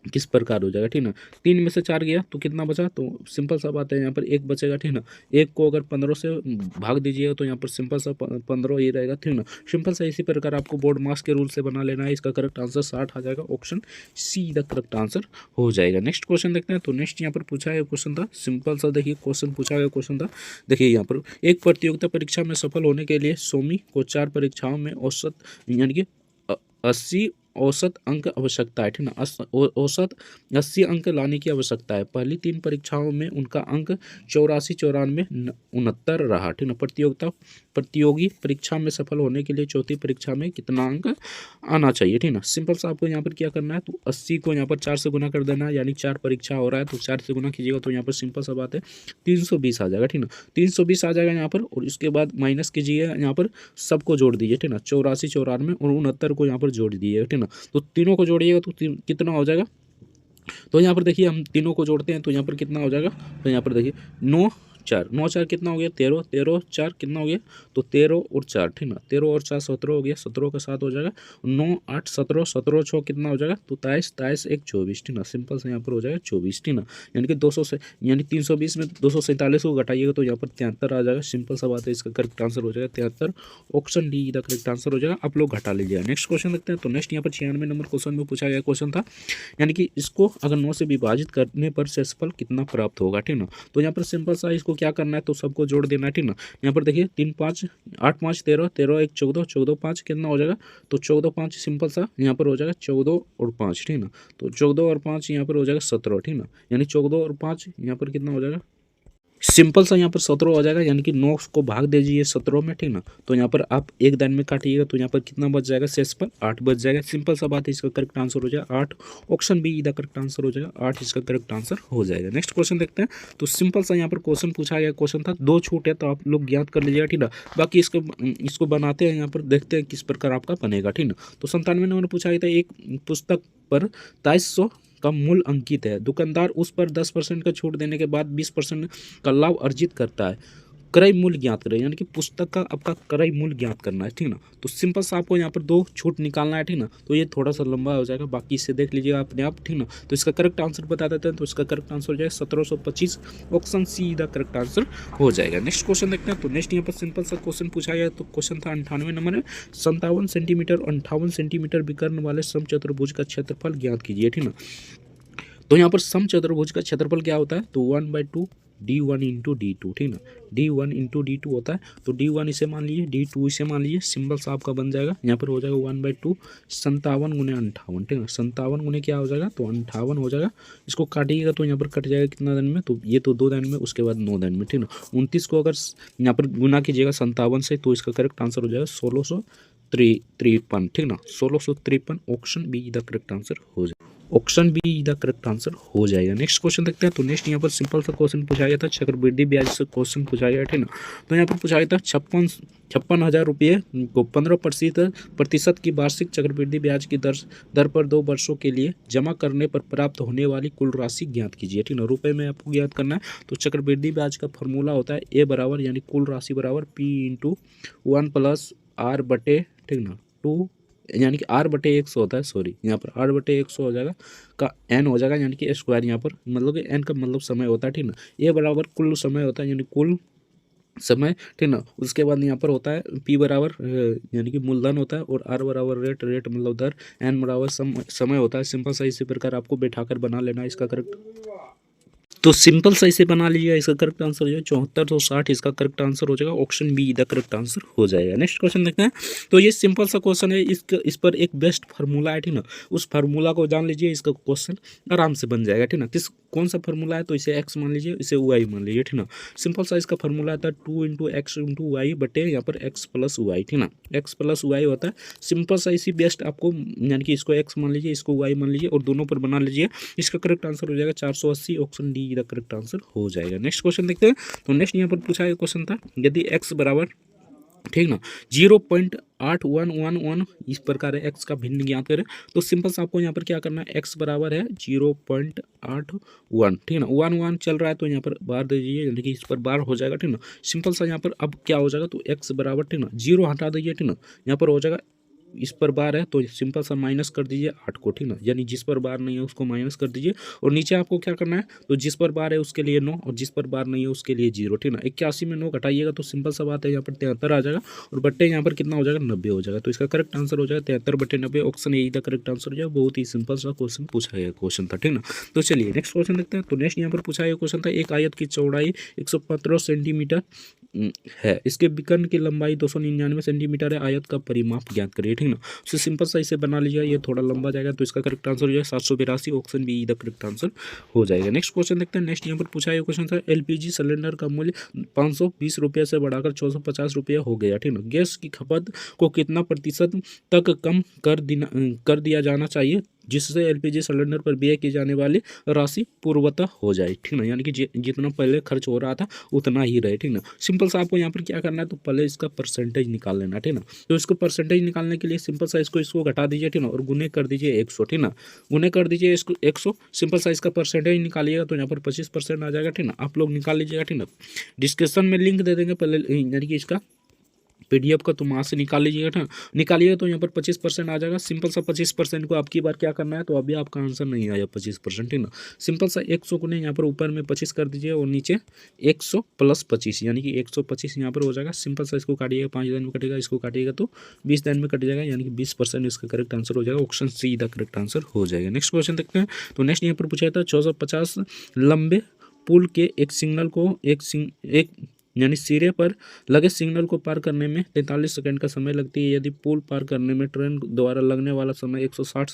किस प्रकार हो जाएगा, ठीक ना। 3 में से 4 गया तो कितना बचा, तो सिंपल सा बात है, यहाँ पर 1 बचेगा, ठीक ना। 1 को अगर 15 से भाग दीजिएगा तो यहाँ पर सिंपल सा 15 ही रहेगा, ठीक ना। सिंपल सा इसी प्रकार आपको बोर्ड मास के रूल से बना लेना है। इसका करेक्ट आंसर 60 आ जाएगा, option see the correct answer हो जाएगा। नेक्स्ट क्वेश्चन देखते हैं। तो नेक्स्ट यहाँ पर पूछा गया क्वेश्चन था, सिंपल सा देखिए क्वेश्चन पूछा गया क्वेश्चन था। देखिए यहाँ पर एक प्रतियोगिता परीक्षा में सफल होने के लिए सोमी को 4 परीक्षाओं में औसत यानी कि 80 औसत अंक आवश्यकता है, ठीक ना। औसत 80 अंक लाने की आवश्यकता है। पहली 3 परीक्षाओं में उनका अंक 84, 94, 69 रहा, ठीक ना। प्रतियोगी परीक्षा में सफल होने के लिए चौथी परीक्षा में कितना अंक आना चाहिए, ठीक ना। सिंपल सा आपको यहाँ पर क्या करना है, तो 80 को यहाँ पर 4 से गुना कर देना है, यानी 4 परीक्षा हो रहा है तो 4 से गुना कीजिएगा तो यहाँ पर सिंपल सा बात है 320 आ जाएगा, ठीक ना। 320 आ जाएगा यहाँ पर, और इसके बाद माइनस कीजिए, यहाँ पर सबको जोड़ दीजिए, ठीक ना। 84, 94 और 69 को यहाँ पर जोड़ दीजिएगा, ठीक ना। तो तीनों को जोड़िएगा तो कितना हो जाएगा, तो यहाँ पर देखिए हम तीनों को जोड़ते हैं तो यहाँ पर कितना हो जाएगा, तो यहाँ पर देखिए 9 4 9 4 कितना हो गया, 13 13 4 कितना हो गया, तो 13 और 4, ठीक ना। 13 और 4 17 हो गया, 17 का 7 हो जाएगा, 9 8 17 17 6 कितना हो जाएगा, तो 23 23 1 24, ठीक ना। सिंपल से यहाँ पर हो जाएगा 24, ठीक ना। यानी कि 200 से यानी 320 में 247 को घटाइएगा तो यहाँ पर 73 आ जाएगा। सिंपल सा बात है, इसका करेक्ट आंसर हो जाएगा 73, option D the correct answer हो जाएगा। आप लोग घटा लीजिएगा। नेक्स्ट क्वेश्चन देखते हैं। तो नेक्स्ट यहाँ पर 96 नंबर क्वेश्चन में पूछा गया क्वेश्चन था, यानी कि इसको अगर 9 से विभाजित करने पर शेषफल कितना प्राप्त होगा, ठीक ना। तो यहाँ पर सिंपल सा इसको क्या करना है, तो सबको जोड़ देना है, ठीक ना। यहाँ पर देखिए 3 5 8 5 13 13 1 14 14 5 कितना हो जाएगा, तो 14 5 सिंपल सा यहाँ पर हो जाएगा 14 और 5, ठीक ना। तो 14 और 5 यहाँ पर हो जाएगा 17, ठीक ना। यानी 14 और 5 यहाँ पर कितना हो जाएगा, सिंपल सा यहाँ पर 17 हो जाएगा, यानी कि 9 को भाग दीजिए 17 में, ठीक ना। तो यहाँ पर आप एक दान में काटिएगा तो यहाँ पर कितना बच जाएगा, शेष पर 8 बच जाएगा। सिंपल सा बात है, इसका करेक्ट आंसर हो जाएगा 8। ऑप्शन बी इधर करेक्ट आंसर हो जाएगा 8, इसका करेक्ट आंसर हो जाएगा। नेक्स्ट क्वेश्चन देखते हैं। तो सिंपल सा यहाँ पर क्वेश्चन पूछा गया, क्वेश्चन था 2 छूट है तो आप लोग ज्ञात कर लीजिएगा, ठीक ना। बाकी इसको बनाते हैं, यहाँ पर देखते हैं किस प्रकार आपका बनेगा, ठीक ना। तो 97 नंबर पूछा गया था, एक पुस्तक पर 2300 का मूल्य अंकित है, दुकानदार उस पर 10% का छूट देने के बाद 20% का लाभ अर्जित करता है। क्रय मूल्य ज्ञात करें, यानी कि पुस्तक का आपका क्रय मूल्य ज्ञात करना है, ठीक ना। तो सिंपल सा आपको यहाँ पर 2 छूट निकालना है, ठीक ना। तो ये थोड़ा सा लंबा हो जाएगा, बाकी इसे देख लीजिएगा अपने आप, ठीक ना। तो इसका करेक्ट आंसर बता देते हैं। तो इसका करेक्ट आंसर हो जाएगा 1725। Option see the correct answer हो जाएगा। नेक्स्ट क्वेश्चन देखते हैं। तो नेक्स्ट यहाँ पर सिंपल सा क्वेश्चन पूछा गया, तो क्वेश्चन था 98 नंबर में, 57 सेंटीमीटर 58 सेंटीमीटर विकर्ण वाले समचतुर्भुज का क्षेत्रफल ज्ञात कीजिए, ठीक ना। तो यहाँ पर समचतुर्भुज का क्षेत्रफल क्या होता है, तो 1/2 D1 इंटू D2, ठीक ना। D1 इंटू D2 होता है, तो D1 इसे मान लीजिए, D2 इसे मान लीजिए, सिंबल सा आपका बन जाएगा। यहाँ पर हो जाएगा 1/2 57 गुने 58, ठीक है। 57 गुने क्या हो जाएगा, तो 58 हो जाएगा। इसको काटिएगा तो यहाँ पर कट जाएगा कितना दिन में, तो ये तो 2 दिन में, उसके बाद 9 दिन में, ठीक ना। 29 को अगर यहाँ पर गुना कीजिएगा 57 से, तो इसका करेक्ट आंसर हो जाएगा 1653, ठीक ना। 1653 option be the correct answer हो जाएगा। Option be the correct answer हो जाएगा। नेक्स्ट क्वेश्चन देखते हैं। तो नेक्स्ट यहाँ पर सिंपल सा क्वेश्चन पूछा गया था, चक्रवृद्धि ब्याज से क्वेश्चन पूछा गया, ठीक ना। तो यहाँ पर पूछा गया था 56,000 रुपये को 15% की वार्षिक चक्रवृद्धि ब्याज की दर पर 2 वर्षों के लिए जमा करने पर प्राप्त होने वाली कुल राशि ज्ञात कीजिए, ठीक ना। रुपये में आपको ज्ञात करना है। तो चक्रवृद्धि ब्याज का फॉर्मूला होता है ए बराबर, यानी कुल राशि बराबर P इंटू 1 + R बटे, ठीक ना, 2, यानी कि R/100 होता है, सॉरी, यहाँ पर R/100 हो जाएगा का N हो जाएगा, यानी कि स्क्वायर, यहाँ पर मतलब कि N का मतलब समय होता है, ठीक ना। ये बराबर कुल समय होता है, यानी कुल समय, ठीक ना। उसके बाद यहाँ पर होता है P बराबर यानी कि मूलधन होता है, और R बराबर रेट मतलब दर, N बराबर समय होता है। सिंपल सा इसी प्रकार आपको बैठाकर बना लेना है इसका करेक्ट। तो सिंपल सा इसे बना लीजिए, इसका करेक्ट आंसर हो जाएगा 7460, इसका करेक्ट आंसर हो जाएगा। Option be the correct answer हो जाएगा। नेक्स्ट क्वेश्चन देखते हैं। तो ये सिंपल सा क्वेश्चन है, इस पर एक बेस्ट फार्मूला है, ठीक ना। उस फार्मूला को जान लीजिए, इसका क्वेश्चन आराम से बन जाएगा, ठीक ना। कौन सा फार्मूला है, तो इसे एक्स मान लीजिए, इसे वाई मान लीजिए, ठीक ना। सिंपल सा इसका फार्मूला आता है 2 × x × y बटे यहाँ पर x + y, ठीक ना। x + y होता है। सिंपल सा इसी बेस्ट आपको, यानी कि इसको x मान लीजिए, इसको y मान लीजिए, और दोनों पर बना लीजिए। इसका करेक्ट आंसर हो जाएगा 480। Option D the correct answer हो जाएगा। नेक्स्ट क्वेश्चन देखते हैं। तो नेक्स्ट यहाँ पर पूछा गया क्वेश्चन था, यदि x बराबर, ठीक ना, 0.8111 इस प्रकार है, एक्स का भिन्न ज्ञात करें। तो सिंपल से आपको यहाँ पर क्या करना है, एक्स बराबर है 0.81, ठीक है ना। 1 चल रहा है तो यहाँ पर बार दे दीजिए, यानी कि इस पर बार हो जाएगा, ठीक ना। सिंपल सा यहाँ पर अब क्या हो जाएगा, तो एक्स बराबर, ठीक ना, 0 हटा दीजिए, ठीक ना। यहाँ पर हो जाएगा, इस पर बार है तो सिंपल सा माइनस कर दीजिए 8 को, ठीक ना, यानी जिस पर बार नहीं है उसको माइनस कर दीजिए। और नीचे आपको क्या करना है, तो जिस पर बार है उसके लिए 9, और जिस पर बार नहीं है उसके लिए 0, ठीक ना। 81 में 9 घटाइएगा तो सिंपल सा बात है, यहाँ पर 73 आ जाएगा, और बट्टे यहाँ पर कितना हो जाएगा, 90 हो जाएगा। तो इसका करेक्ट आंसर हो जाएगा 73/90। Option A the correct answer हो जाएगा। बहुत ही सिंपल सा क्वेश्चन पूछा गया क्वेश्चन था, ठीक ना। तो चलिए नेक्स्ट क्वेश्चन देखते हैं। तो नेक्स्ट यहाँ पर पूछा गया क्वेश्चन था, एक आयत की चौड़ाई 115 सेंटीमीटर है, इसके विकर्ण की लंबाई 299 सेंटीमीटर है, आयत का परिमाप ज्ञात करिए, ठीक ना। तो सिंपल सा इसे बना लीजिए, ये थोड़ा लंबा जाएगा, तो इसका करेक्ट आंसर हो जाएगा 782। Option be the correct answer हो जाएगा। नेक्स्ट क्वेश्चन देखते हैं। नेक्स्ट यहाँ पर पूछा गया क्वेश्चन था, एलपीजी सिलेंडर का मूल्य 520 रुपये से बढ़ाकर 450 रुपये हो गया, ठीक ना। गैस की खपत को कितना प्रतिशत तक कम कर दिया जाना चाहिए, जिससे एलपीजी सिलेंडर पर व्यय की जाने वाली राशि पूर्वतः हो जाए, ठीक ना। यानी कि जितना पहले खर्च हो रहा था उतना ही रहे, ठीक ना। सिंपल सा आपको यहाँ पर क्या करना है, तो पहले इसका परसेंटेज निकाल लेना, ठीक ना। तो इसको परसेंटेज निकालने के लिए सिंपल सा इसको घटा दीजिए, ठीक ना, और गुने कर दीजिए 100, ठीक ना। गुने कर दीजिए इसको 100। सिंपल सा इसका परसेंटेज निकालिएगा तो यहाँ पर 25% आ जाएगा, ठीक ना। आप लोग निकाल लीजिएगा, ठीक ना। डिस्क्रिप्शन में लिंक दे देंगे पहले, यानी कि इसका पीडीएफ का, तो वहाँ से निकाल लीजिएगा ना। निकालिएगा तो यहाँ पर 25% आ जाएगा। सिंपल सा 25% को आपकी बार क्या करना है, तो अभी आपका आंसर नहीं आया 25%, ठीक ना। सिंपल सा 100 को नहीं, यहाँ पर ऊपर में 25 कर दीजिए, और नीचे 100 + 25, यानी कि 125 यहाँ पर हो जाएगा। सिंपल सा इसको काटिएगा, 5 दिन में कटेगा, इसको काटिएगा तो 20 दिन में कट जाएगा, यानी कि 20% इसका करेक्ट आंसर हो जाएगा। Option see the correct answer हो जाएगा। नेक्स्ट क्वेश्चन देखते हैं। तो नेक्स्ट यहाँ पर पूछा था, 450 लंबे पुल के एक यानी सिरे पर लगे सिग्नल को पार करने में 43 सेकंड का समय लगती है। यदि पुल पार करने में ट्रेन द्वारा लगने वाला समय 108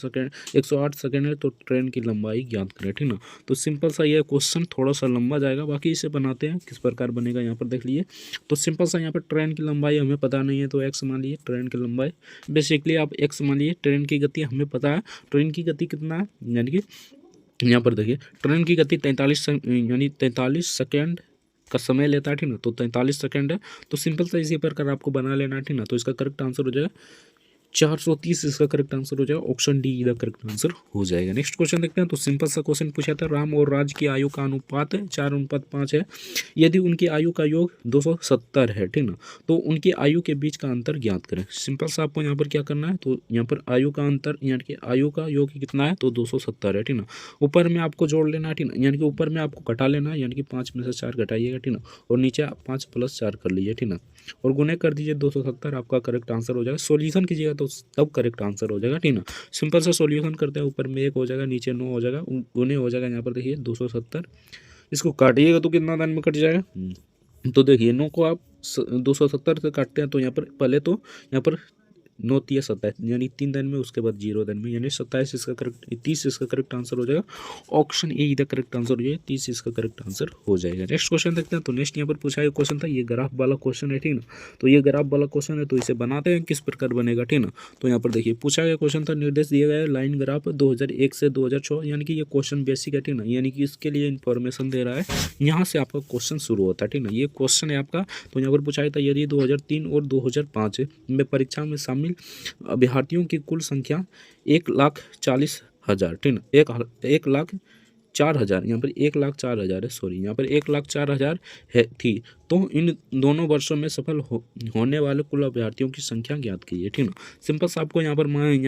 सेकंड है तो ट्रेन की लंबाई ज्ञात करें, ठीक ना। तो सिंपल सा ये क्वेश्चन थोड़ा सा लंबा जाएगा, बाकी इसे बनाते हैं किस प्रकार बनेगा यहाँ पर देख लीजिए। तो सिंपल सा यहाँ पर ट्रेन की लंबाई हमें पता नहीं है तो एक्स मान लीजिए ट्रेन की लंबाई, बेसिकली आप एक्स मान लीजिए। ट्रेन की गति हमें पता है, ट्रेन की गति कितना है, यानी कि यहाँ पर देखिए ट्रेन की गति 43 सेकेंड का समय लेता है, ठीक ना। तो 43 सेकेंड है, तो सिंपल सा इसी प्रकार आपको बना लेना है, ठीक ना। तो इसका करेक्ट आंसर हो जाएगा 430, इसका करेक्ट आंसर हो जाएगा option D the correct answer हो जाएगा। नेक्स्ट क्वेश्चन देखते हैं। तो सिंपल सा क्वेश्चन पूछा था, राम और राज की आयु का अनुपात 4:5 है। यदि उनकी आयु का योग 270 है, ठीक ना, तो उनकी आयु के बीच का अंतर ज्ञात करें। सिंपल सा आपको यहाँ पर क्या करना है, तो यहाँ पर आयु का अंतर यानी कि आयु का योग कितना है, तो 270 है, ठीक ना। ऊपर में आपको जोड़ लेना है, ठीक ना, यानी कि ऊपर में आपको घटा लेना है, यानी कि 5 में से 4 घटाइएगा, ठीक ना, और नीचे 5 + 4 कर लीजिए, ठीक ना, और गुने कर दीजिए 270, आपका करेक्ट आंसर हो जाएगा। सॉल्यूशन कीजिएगा तो तब करेक्ट आंसर हो जाएगा, ठीक ना। सिंपल सा सॉल्यूशन करते हैं, ऊपर में 1 हो जाएगा, नीचे 9 हो जाएगा, गुने हो जाएगा यहाँ पर देखिए 270। इसको काटिएगा तो कितना दान में कट जाएगा, तो देखिए 9 को आप 270 से काटते हैं तो यहाँ पर पहले तो यहाँ पर 9 × 27 यानी 3 दिन में, उसके बाद 0 दिन में, यानी 27 इसका करेक्ट, 30 इसका करेक्ट आंसर हो जाएगा। ऑप्शन ए इधर करेक्ट आंसर हो जाएगा, 30 इसका करेक्ट आंसर हो जाएगा। नेक्स्ट क्वेश्चन देखते हैं। तो नेक्स्ट यहाँ पर पूछा गया क्वेश्चन था, ये ग्राफ वाला क्वेश्चन है, ठीक ना। तो ये ग्राफ वाला क्वेश्चन है, तो इसे बनाते हैं किस प्रकार बनेगा, ठीक ना। तो यहाँ पर देखिए पूछा गया क्वेश्चन था, निर्देश दिया गया है लाइन ग्राफ 2001 से 2006, यानी कि ये क्वेश्चन बेसिक है, ठीक ना, यानी कि इसके लिए इन्फॉर्मेशन दे रहा है, यहाँ से आपका क्वेश्चन शुरू होता है, ठीक ना। ये क्वेश्चन है आपका। तो यहाँ पर पूछा गया था, यदि 2003 और 2005 में परीक्षा में शामिल अभ्यर्थियों की कुल संख्या 1,40,000, ठीक ना, 1,04,000, यहाँ पर 1,04,000 है, सॉरी, यहाँ पर 1,04,000 है थी, तो इन दोनों वर्षों में सफल होने वाले कुल अभ्यर्थियों की संख्या ज्ञात कीजिए, ठीक ना। सिंपल सा आपको यहाँ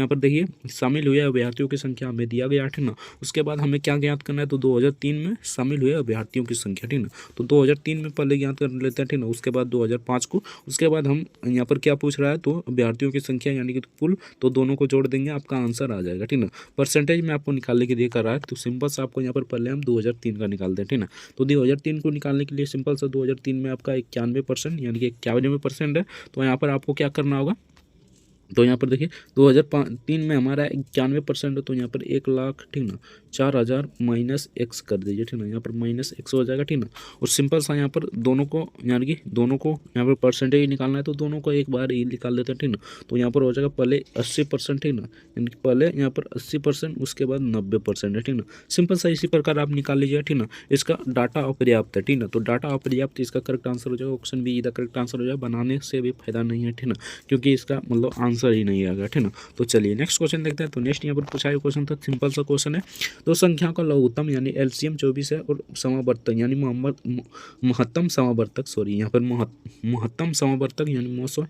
पर देखिए शामिल हुए अभ्यर्थियों की संख्या हमें दिया गया, ठीक ना। उसके बाद हमें क्या ज्ञात करना है, तो 2003 में शामिल हुए अभ्यर्थियों की संख्या, ठीक ना। तो 2003 में पहले ज्ञात कर लेते हैं, ठीक ना, उसके बाद 2005 को, उसके बाद हम यहाँ पर क्या पूछ रहा है, तो अभ्यर्थियों की संख्या यानी कि कुल, तो दोनों को जोड़ देंगे, आपका आंसर आ जाएगा, ठीक ना। परसेंटेज में आपको निकालने के लिए कर रहा है, तो सिंपल सा आपको यहाँ पर पहले हम 2003 का निकालते हैं, ठीक ना। तो 2003 को निकालने के लिए सिंपल सा 2003 में आपका 91% यानी कि 91% है, तो यहाँ पर आपको क्या करना होगा, तो यहाँ पर देखिए 2003 में हमारा 91% है, तो यहाँ पर 1,00,000, ठीक ना, 4,000 माइनस एक्स कर दीजिए, ठीक ना, यहाँ पर माइनस एक्स हो जाएगा, ठीक ना। और सिंपल सा यहाँ पर दोनों को यानी कि दोनों को यहाँ पर परसेंटेज निकालना है, तो दोनों को एक बार ही निकाल देते हैं, ठीक ना। तो यहाँ पर हो जाएगा पहले 80%, ठीक ना, यानी कि पहले यहाँ पर 80%, उसके बाद 90% है, ठीक ना। सिंपल सा इसी प्रकार आप निकाल लीजिए, ठीक ना। इसका डाटा अपर्याप्त है, ठीक ना, तो डाटा अपर्याप्त इसका करेक्ट आंसर हो जाएगा, ऑप्शन बी इधर करेक्ट आंसर हो जाएगा। बनाने से भी फायदा नहीं है, ठीक ना, क्योंकि इसका मतलब आंसर ही नहीं आएगा, ठीक ना। तो चलिए नेक्स्ट क्वेश्चन देखते हैं। तो नेक्स्ट यहाँ पर पूछा गया क्वेश्चन था, सिंपल सा क्वेश्चन है, दो संख्या का लघुत्तम यानी एलसीएम 24 है और समावर्तक यानी महत्तम समावर्तक, सॉरी, यहाँ पर महत्तम समावर्तक यानी मौसो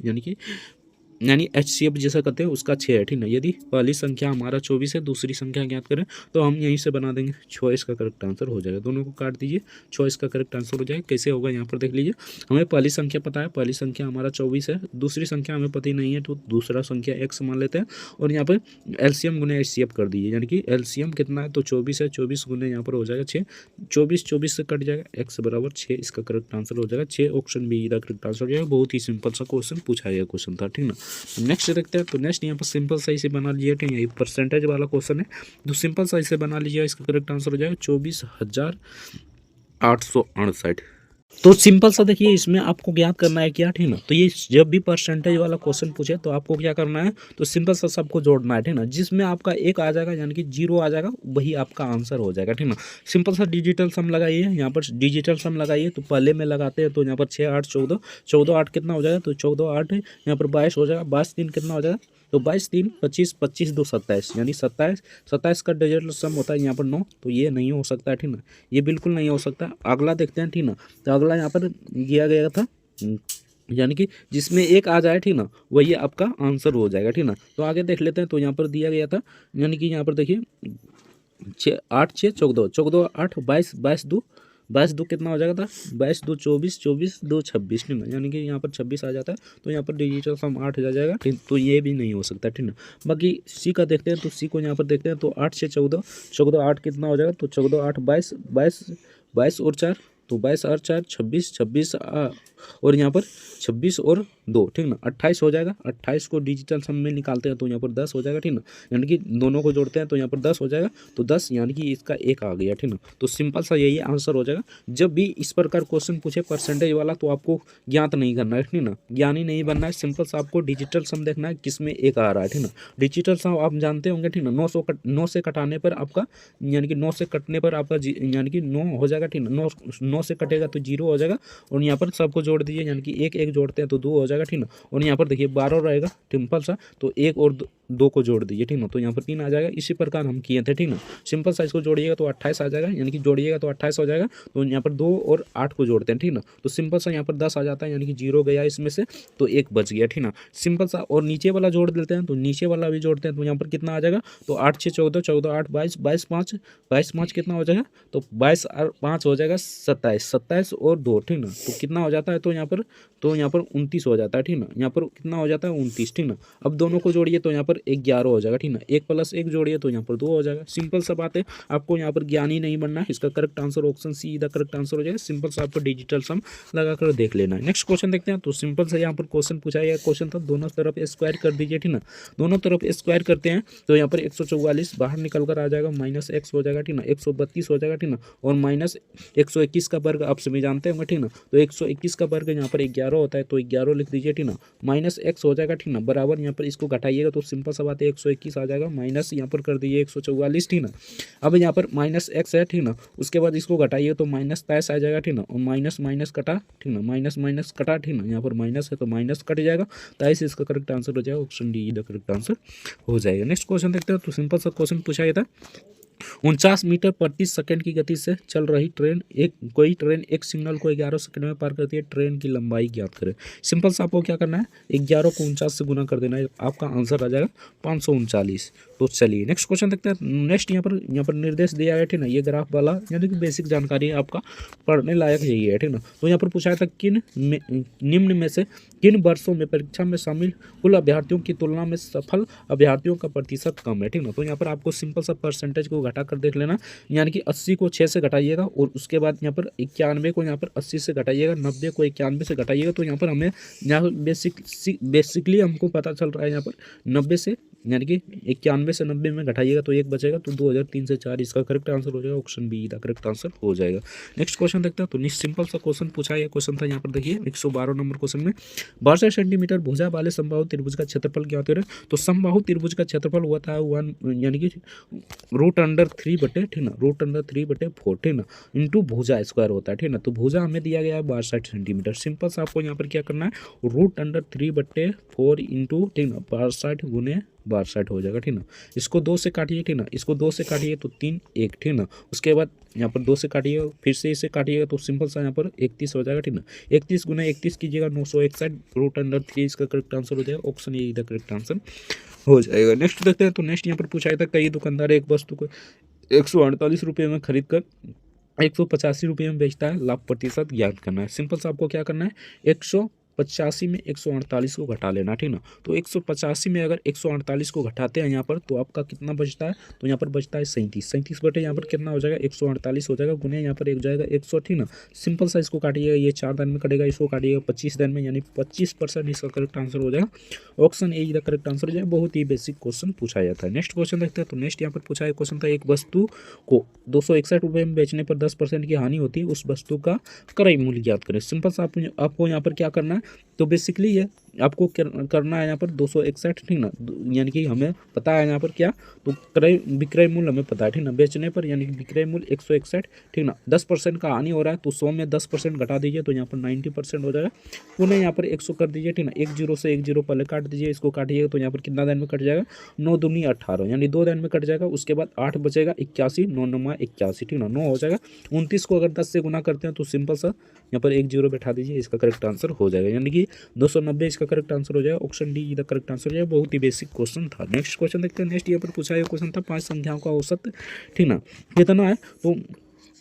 यानी HCF जैसा करते हैं उसका 6 है, ठीक ना। यदि पहली संख्या हमारा 24 है, दूसरी संख्या ज्ञात करें, तो हम यहीं से बना देंगे, 6 इसका करेक्ट आंसर हो जाएगा। दोनों को काट दीजिए, 6 इसका करेक्ट आंसर हो जाएगा। कैसे होगा यहाँ पर देख लीजिए, हमें पहली संख्या पता है, पहली संख्या हमारा 24 है, दूसरी संख्या हमें पता ही नहीं है, तो दूसरा संख्या x मान लेते हैं, और यहाँ पर LCM गुने HCF कर दीजिए, यानी कि LCM कितना है, तो 24 है, 24 गुने यहाँ पर हो जाएगा 6, 24 से कट जाएगा, x बराबर 6, इसका करेक्ट आंसर हो जाएगा 6, ऑप्शन बी का करेक्ट आंसर हो जाएगा। बहुत ही सिंपल सा क्वेश्चन पूछा गया क्वेश्चन था, ठीक ना। नेक्स्ट देखते हैं। तो नेक्स्ट यहाँ पर सिंपल सा इसे बना लीजिए, ठीक है, ये परसेंटेज वाला क्वेश्चन है, तो सिंपल सा इसे बना लीजिए, इसका करेक्ट आंसर हो जाएगा 24,868। तो सिंपल सा देखिए, इसमें आपको ज्ञात करना है क्या, ठीक ना। तो ये जब भी परसेंटेज वाला क्वेश्चन पूछे तो आपको क्या करना है, तो सिंपल सा सबको जोड़ना है, ठीक ना। जिसमें आपका 1 आ जाएगा यानी कि 0 आ जाएगा, वही आपका आंसर हो जाएगा, ठीक ना। सिंपल सा डिजिटल सम लगाइए, यहाँ पर डिजिटल सम लगाइए, तो पहले में लगाते हैं, तो यहाँ पर 6, 8, 14, 14, 8 कितना हो जाएगा, तो 14, 8 यहाँ पर 22 हो जाएगा, 22, 3 कितना हो जाएगा, तो 22, 3, 25, 25, 2, 27, यानी 27 का डिजिटल सम होता है यहाँ पर 9, तो ये नहीं हो सकता है, ठीक ना, ये बिल्कुल नहीं हो सकता। अगला देखते हैं, ठीक ना। तो अगला यहाँ पर दिया गया था, यानी कि जिसमें 1 आ जाए, ठीक ना, वही आपका आंसर हो जाएगा, ठीक ना। तो आगे देख लेते हैं। तो यहाँ पर दिया गया था, यानी कि यहाँ पर देखिए 8, 6, 14, 14, 8, 22, 22, 2 कितना हो जाएगा था, 22, 2, 24, 24, 2, 26, ठीक ना, यानी कि यहाँ पर 26 आ जाता है, तो यहाँ पर डिजिटल सम 8 आ जाएगा, ठीक। तो ये भी नहीं हो सकता, ठीक ना। बाकी सी का देखते हैं। तो सी को यहाँ पर देखते हैं। तो 8, 6, 14, 14, 8 कितना हो जाएगा, तो 14, 8, 22, 22 और 4 तो 22 और 4 26, 26 और यहाँ पर 26 और 2, ठीक ना, 28 हो जाएगा। 28 को डिजिटल सम में निकालते हैं तो यहाँ पर 10 हो जाएगा, ठीक ना, यानी कि दोनों को जोड़ते हैं तो यहाँ पर 10 हो जाएगा, तो 10 यानी कि इसका 1 आ गया, ठीक ना। तो सिंपल सा यही आंसर हो जाएगा। जब भी इस प्रकार क्वेश्चन पूछे परसेंटेज वाला तो आपको ज्ञात नहीं करना है, ठीक ना, ज्ञानी नहीं बनना है। सिंपल सा आपको डिजिटल सम देखना है किसमें 1 आ रहा है, ठीक ना। डिजिटल सम आप जानते होंगे, ठीक ना, 9 से कटाने पर आपका यानी कि 9 से कटने पर आपका यानी कि 9 हो जाएगा, ठीक ना। 9 से कटेगा तो 0 हो जाएगा, और यहाँ पर सबको जोड़ दीजिए, यानी कि 1 1 जोड़ते हैं तो 2 हो जाएगा, ठीक ना। और यहाँ पर देखिए 12 रहेगा सिंपल सा, तो 1 और 2 को जोड़ दीजिए, ठीक ना, तो यहाँ पर 3 आ जाएगा। इसी प्रकार हम किए थे, ठीक ना। सिंपल सा इसको जोड़िएगा तो 28 आ जाएगा, यानी कि जोड़िएगा तो 28 हो जाएगा। तो यहाँ पर 2 और 8 को जोड़ते हैं, ठीक ना, तो सिंपल सा यहाँ पर 10 आ जाता है, यानी कि 0 गया इसमें से, तो 1 बच गया, ठीक ना। सिंपल सा, और नीचे वाला जोड़ देते हैं तो नीचे वाला भी जोड़ते हैं तो यहाँ पर कितना आ जाएगा, तो 8 6 14, 14 8 22, 22 5, 22 5 कितना हो जाएगा, तो 22 और 5 हो जाएगा 27, 27 और 2, ठीक ना, तो कितना हो जाता है, तो यहाँ पर 29 हो जाता है, ठीक ना। यहाँ पर कितना हो जाता है 29, ठीक ना। अब दोनों को जोड़िए तो यहाँ पर 11 हो जाएगा, ठीक ना। 1 + 1 जोड़िए तो यहाँ पर 2 हो जाएगा। सिंपल सा बात है, आपको यहाँ पर ज्ञानी नहीं बनना है। इसका correct answer option see the correct answer हो जाएगा। सिंपल सा आपको डिजिटल सम लगा कर देख लेना है। नेक्स्ट क्वेश्चन देखते हैं। तो सिंपल सा यहाँ पर क्वेश्चन पूछा गया, क्वेश्चन था दोनों तरफ स्क्वायर कर दीजिए, ठीक ना। दोनों तरफ स्क्वायर करते हैं तो यहाँ पर 144 बाहर निकल कर आ जाएगा, -x हो जाएगा, ठीक ना, 132 हो जाएगा, ठीक ना, और -121 का वर्ग आप सभी जानते होंगे, ठीक ना। तो 121 का वर्ग यहाँ पर 11 होता है, तो 11 लिख दीजिए, ठीक ना, -x हो जाएगा, ठीक ना, बराबर यहाँ पर इसको घटाइएगा तो सिंपल सा बात है 121 आ जाएगा, माइनस यहाँ पर कर दीजिए 144, ठीक ना। अब यहाँ पर -x है, ठीक ना, उसके बाद इसको घटाइए तो -23 आ जाएगा, ठीक ना, और माइनस माइनस कटा, ठीक ना, माइनस माइनस कटा, ठीक ना, यहाँ पर माइनस है तो माइनस कट जाएगा, 23 इसका करेक्ट आंसर हो जाएगा। Option D the correct answer हो जाएगा। नेक्स्ट क्वेश्चन देखते हैं। तो सिंपल सा क्वेश्चन पूछा गया था, 49 मीटर प्रति सेकंड की गति से चल रही कोई ट्रेन एक सिग्नल को 11 सेकंड में पार करती है। ट्रेन की लंबाई ज्ञात करें। सिंपल सा आपको क्या करना है, 11 को 49 से गुना कर देना है, आपका आंसर आ जाएगा 539। तो चलिए नेक्स्ट क्वेश्चन देखते हैं। नेक्स्ट यहाँ पर निर्देश दिया गया, ठीक ना, ये ग्राफ वाला यानी कि बेसिक जानकारी है, आपका पढ़ने लायक यही है, ठीक ना। तो यहाँ पर पूछा था निम्न में से किन वर्षों में परीक्षा में शामिल कुल अभ्यर्थियों की तुलना में सफल अभ्यर्थियों का प्रतिशत कम है, ठीक ना। तो यहाँ पर आपको सिंपल सा परसेंटेज को घटा कर देख लेना, यानी कि 80 को 6 से घटाइएगा, और उसके बाद यहाँ पर 91 को यहाँ पर 80 से घटाइएगा, 90 को 91 से घटाइएगा, तो यहाँ पर हमें यहाँ बेसिकली हमको पता चल रहा है यहाँ पर 90 से यानी कि 91 से 90 में घटाइएगा तो 1 बचेगा, तो 2003 से 4 इसका करेक्ट आंसर हो जाएगा। Option be the correct answer हो जाएगा। नेक्स्ट क्वेश्चन देखते हैं। तो सिंपल सा क्वेश्चन पूछा गया, क्वेश्चन था यहाँ पर देखिए 112 नंबर क्वेश्चन में 62 सेंटीमीटर भुजा वाले समबाहु त्रिभुज का क्षेत्रफल क्या होता है। तो समबाहु त्रिभुज का क्षेत्रफल होता है 1 यानी कि √3 बटे, ठीक ना, √3 बटे 4, ठीक ना, इंटू भुजा स्क्वायर होता है, ठीक ना। तो भुजा हमें दिया गया है 62 सेंटीमीटर। सिंपल सा आपको यहाँ पर क्या करना है, √3 बटे 4 इंटू, ठीक ना, 62 गुने 62 हो जाएगा, ठीक ना। इसको 2 से काटिए, ठीक ना, इसको 2 से काटिए तो 3 1, ठीक ना। उसके बाद यहाँ पर 2 से काटिए, फिर से इसे काटिएगा तो सिंपल सा यहाँ पर 31 हो जाएगा, ठीक ना। 31 गुना 31 कीजिएगा 961, √3 इसका करेक्ट आंसर हो जाएगा। ऑप्शन ए इधर करेक्ट आंसर हो जाएगा। नेक्स्ट देखते हैं। तो नेक्स्ट यहाँ पर पूछा था, कई दुकानदार एक वस्तु को 148 रुपये में खरीद कर 185 रुपये में बेचता है, लाभ प्रतिशत ज्ञात करना है। सिंपल सा आपको क्या करना है, 185 में 148 को घटा लेना, ठीक ना। तो 185 में अगर 148 को घटाते हैं यहाँ पर तो आपका कितना बचता है, तो यहाँ पर बचता है 37 बटे यहाँ पर कितना हो जाएगा 148 हो जाएगा, गुने यहाँ पर एक जाएगा 100, ठीक ना। सिंपल सा इसको काटिएगा, ये 4 दिन में कटेगा, इसको काटिएगा 25 दिन में, यानी 25% इसका करेक्ट आंसर हो जाएगा। Option A the correct answer हो जाएगा। बहुत ही बेसिक क्वेश्चन पूछा जाता है। नेक्स्ट क्वेश्चन देखते हैं। तो नेक्स्ट यहाँ पर पूछा है क्वेश्चन था, एक वस्तु को 261 रुपये में बेचने पर 10% की हानि होती है, उस वस्तु का क्रय मूल्य ज्ञात करें। सिंपल सा आपको यहाँ पर क्या करना है, तो बेसिकली ये आपको करना है यहाँ पर 261, ठीक ना, यानी कि हमें पता है यहाँ पर क्या, तो विक्रय मूल्य हमें पता है, ठीक ना, बेचने पर यानी कि विक्रय मूल्य 161, ठीक ना, 10% का हानि हो रहा है तो 100 में 10% घटा दीजिए तो यहाँ पर 90% हो जाएगा। उन्हें यहाँ पर 100 कर दीजिए, ठीक ना, 1 0 से 1 0 पहले काट दीजिए, इसको काटिएगा तो यहाँ पर कितना दिन में कट जाएगा, 9 दूनी 18, यानी 2 दिन में कट जाएगा। उसके बाद 8 बचेगा 81, 9 9 81, ठीक ना, 9 हो जाएगा। 29 को अगर 10 से गुना करते हैं तो सिंपल सा यहाँ पर 1 0 बैठा दीजिए, इसका करेक्ट आंसर हो जाएगा, यानी कि 290 इसका करेक्ट आंसर हो जाएगा। Option D the correct answer हो जाएगा। बहुत ही बेसिक क्वेश्चन था। नेक्स्ट क्वेश्चन देखते हैं। नेक्स्ट यहाँ पर पूछा गया क्वेश्चन था 5 संख्याओं का औसत, ठीक ना, कितना है, तो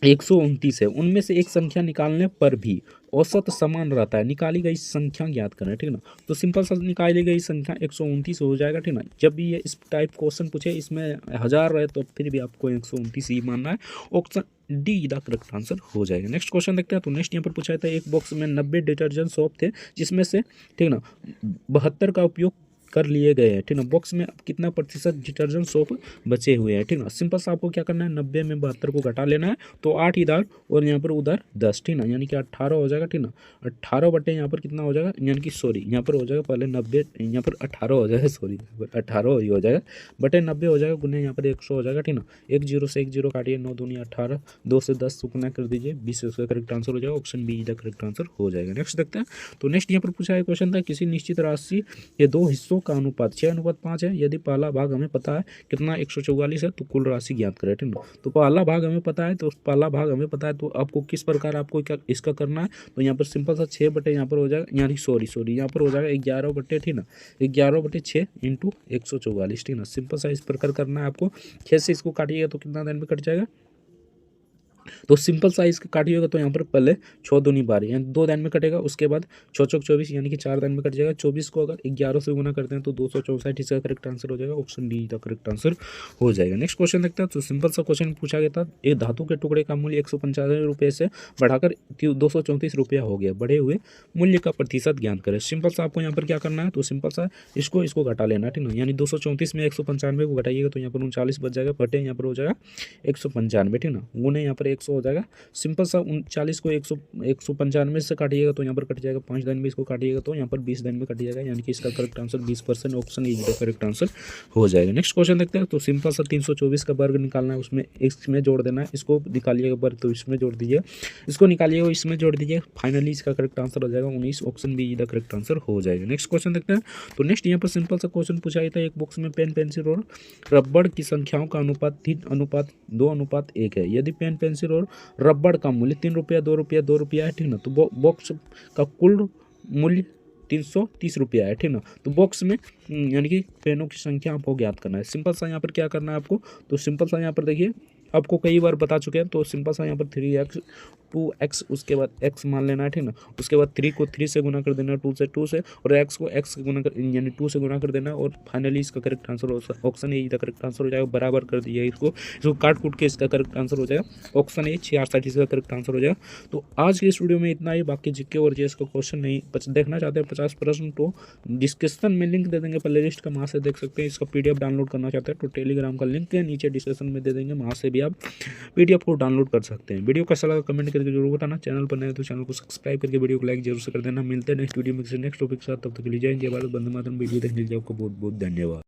129 है, उनमें से एक संख्या निकालने पर भी औसत समान रहता है, निकाली गई संख्या ज्ञात करें, ठीक ना। तो सिंपल सा निकाली गई संख्या 129 हो जाएगा, ठीक ना। जब भी ये इस टाइप क्वेश्चन पूछे इसमें 1000 रहे तो फिर भी आपको 129 ही मानना है। Option D the correct answer हो जाएगा। नेक्स्ट क्वेश्चन देखते हैं। तो नेक्स्ट यहाँ पर पूछा था, एक बॉक्स में 90 डिटर्जेंट सोप थे, जिसमें से, ठीक ना, 72 का उपयोग कर लिए गए हैं, ठीक ना। बॉक्स में कितना प्रतिशत डिटर्जेंट सोप बचे हुए हैं, ठीक ना। सिंपल सा आपको क्या करना है, 90 में 72 को घटा लेना है, तो 8 इधर और यहाँ पर उधर 10, ठीक ना, यानी कि 18 हो जाएगा, ठीक ना। 18 बटे यहाँ पर कितना हो जाएगा, यानी कि सॉरी यहाँ पर हो जाएगा पहले 90, यहाँ पर 18 हो जाएगा, सॉरी 18 ही हो जाएगा, बटे 90 हो जाएगा, गुने यहाँ पर 100 हो जाएगा, ठीक ना। 1 0 से 1 0 काटिए, 9 दूनी 18, 2 से 10 गुना कर दीजिए, 20 उसका करेक्ट आंसर हो जाएगा। Option be the correct answer हो जाएगा। नेक्स्ट देखते हैं। तो नेक्स्ट यहाँ पर पूछा है क्वेश्चन था, किसी निश्चित राशि के दो हिस्सों का अनुपात 6:5 है, यदि पहला भाग हमें पता है कितना 144 है, तो कुल राशि ज्ञात करें, ठीक ना। तो पहला भाग हमें पता है, तो पहला भाग हमें पता है, तो आपको किस प्रकार आपको क्या इसका करना है, तो यहाँ पर सिंपल सा 6 बटे यहाँ पर हो जाएगा, यानी सॉरी यहाँ पर हो जाएगा 11 बटे, ठीक ना, 11 बटे 6 इंटू 144, ठीक ना। सिंपल सा इस प्रकार करना है आपको। 6 से इसको काटिएगा तो कितना दिन में कट जाएगा, तो सिंपल साइज का काटिएगा तो यहाँ पर पहले 6 दूनी 12 यानी 2 दिन में कटेगा, उसके बाद 6 चौक 24 यानी कि 4 दिन में कट जाएगा। 24 को अगर 11 से गुना करते हैं तो 264, इसका करेक्ट आंसर हो जाएगा। ऑप्शन डी का करेक्ट आंसर हो जाएगा। नेक्स्ट क्वेश्चन देखते हैं। तो सिंपल सा क्वेश्चन पूछा गया था, एक धातु के टुकड़े का मूल्य 195 रुपये से बढ़ाकर 234 रुपया हो गया, बढ़े हुए मूल्य का प्रतिशत ज्ञात करें। सिंपल सा आपको यहाँ पर क्या करना है, तो सिंपल सा इसको घटा लेना है, ठीक ना। यानी 234 में 195 को घटाइएगा तो यहाँ पर 39 बच जाएगा, बटे यहाँ पर हो जाएगा 195, ठीक ना, गुने यहाँ पर 100 हो जाएगा। सिंपल सा 39 को 195 से काटिएगा तो यहाँ पर कट जाएगा, 5 दिन में इसको काटिएगा तो यहाँ पर 20 दिन में कट जाएगा, यानी कि इसका करेक्ट आंसर 20%। ऑप्शन ए का करेक्ट आंसर हो जाएगा। नेक्स्ट क्वेश्चन देखते हैं। तो सिंपल सा 324 का वर्ग निकालना है, उसमें इसमें जोड़ देना है, इसको निकालिएगा वर्ग तो इसमें जोड़ दीजिए, इसको निकालिएगा इसमें जोड़ दीजिए, फाइनली इसका करेक्ट आंसर हो जाएगा 19। Option be the correct answer हो जाएगा। नेक्स्ट क्वेश्चन देखते हैं। तो नेक्स्ट यहाँ पर सिंपल सा क्वेश्चन पूछा गया था, एक बॉक्स में पेन पेंसिल और रबड़ की संख्याओं का अनुपात 3:2:1 है, यदि पेन पेंसिल और रबड़ का मूल्य 3 रुपया 2 रुपया 2 रुपया है, ठीक ना। तो बॉक्स का कुल मूल्य 330 रुपया है, ठीक ना। तो बॉक्स में यानी कि पेनों की संख्या आपको ज्ञात करना है। सिंपल सा यहाँ पर क्या करना है आपको, तो सिंपल सा यहाँ पर देखिए, आपको कई बार बता चुके हैं, तो सिंपल सा यहाँ पर 3x 2x उसके बाद x मान लेना है, ठीक ना। उसके बाद 3 को 3 से गुना कर देना, 2 से और x को x से गुना कर यानी 2 से गुना कर देना, और फाइनली इसका करेक्ट आंसर ऑप्शन ए का करेक्ट आंसर हो जाएगा। बराबर कर दिया इसको काट कूट के इसका करेक्ट आंसर हो जाएगा। ऑप्शन ए 66 इसका करेक्ट आंसर हो जाएगा। तो आज के इस वीडियो में इतना ही। बाकी जीके और जीएस का क्वेश्चन नहीं देखना चाहते हैं 50 प्रश्न, तो डिस्क्रिप्शन में लिंक दे देंगे, प्ले लिस्ट का, वहाँ से देख सकते हैं। इसका PDF डाउनलोड करना चाहते हैं तो टेलीग्राम का लिंक है नीचे डिस्क्रिप्शन में दे देंगे, वहाँ से भी आप PDF को डाउनलोड कर सकते हैं। वीडियो कैसा लगा कमेंट करके जरूर बताना। चैनल पर नए तो चैनल को सब्सक्राइब करके वीडियो को लाइक जरूर से कर देना। मिलते हैं नेक्स्ट वीडियो में किसी नेक्स्ट टॉपिक के साथ, तब तक के लिए जय हिंद, जय भारत, वंदे मातरम। वीडियो देखने के लिए आपको बहुत बहुत धन्यवाद।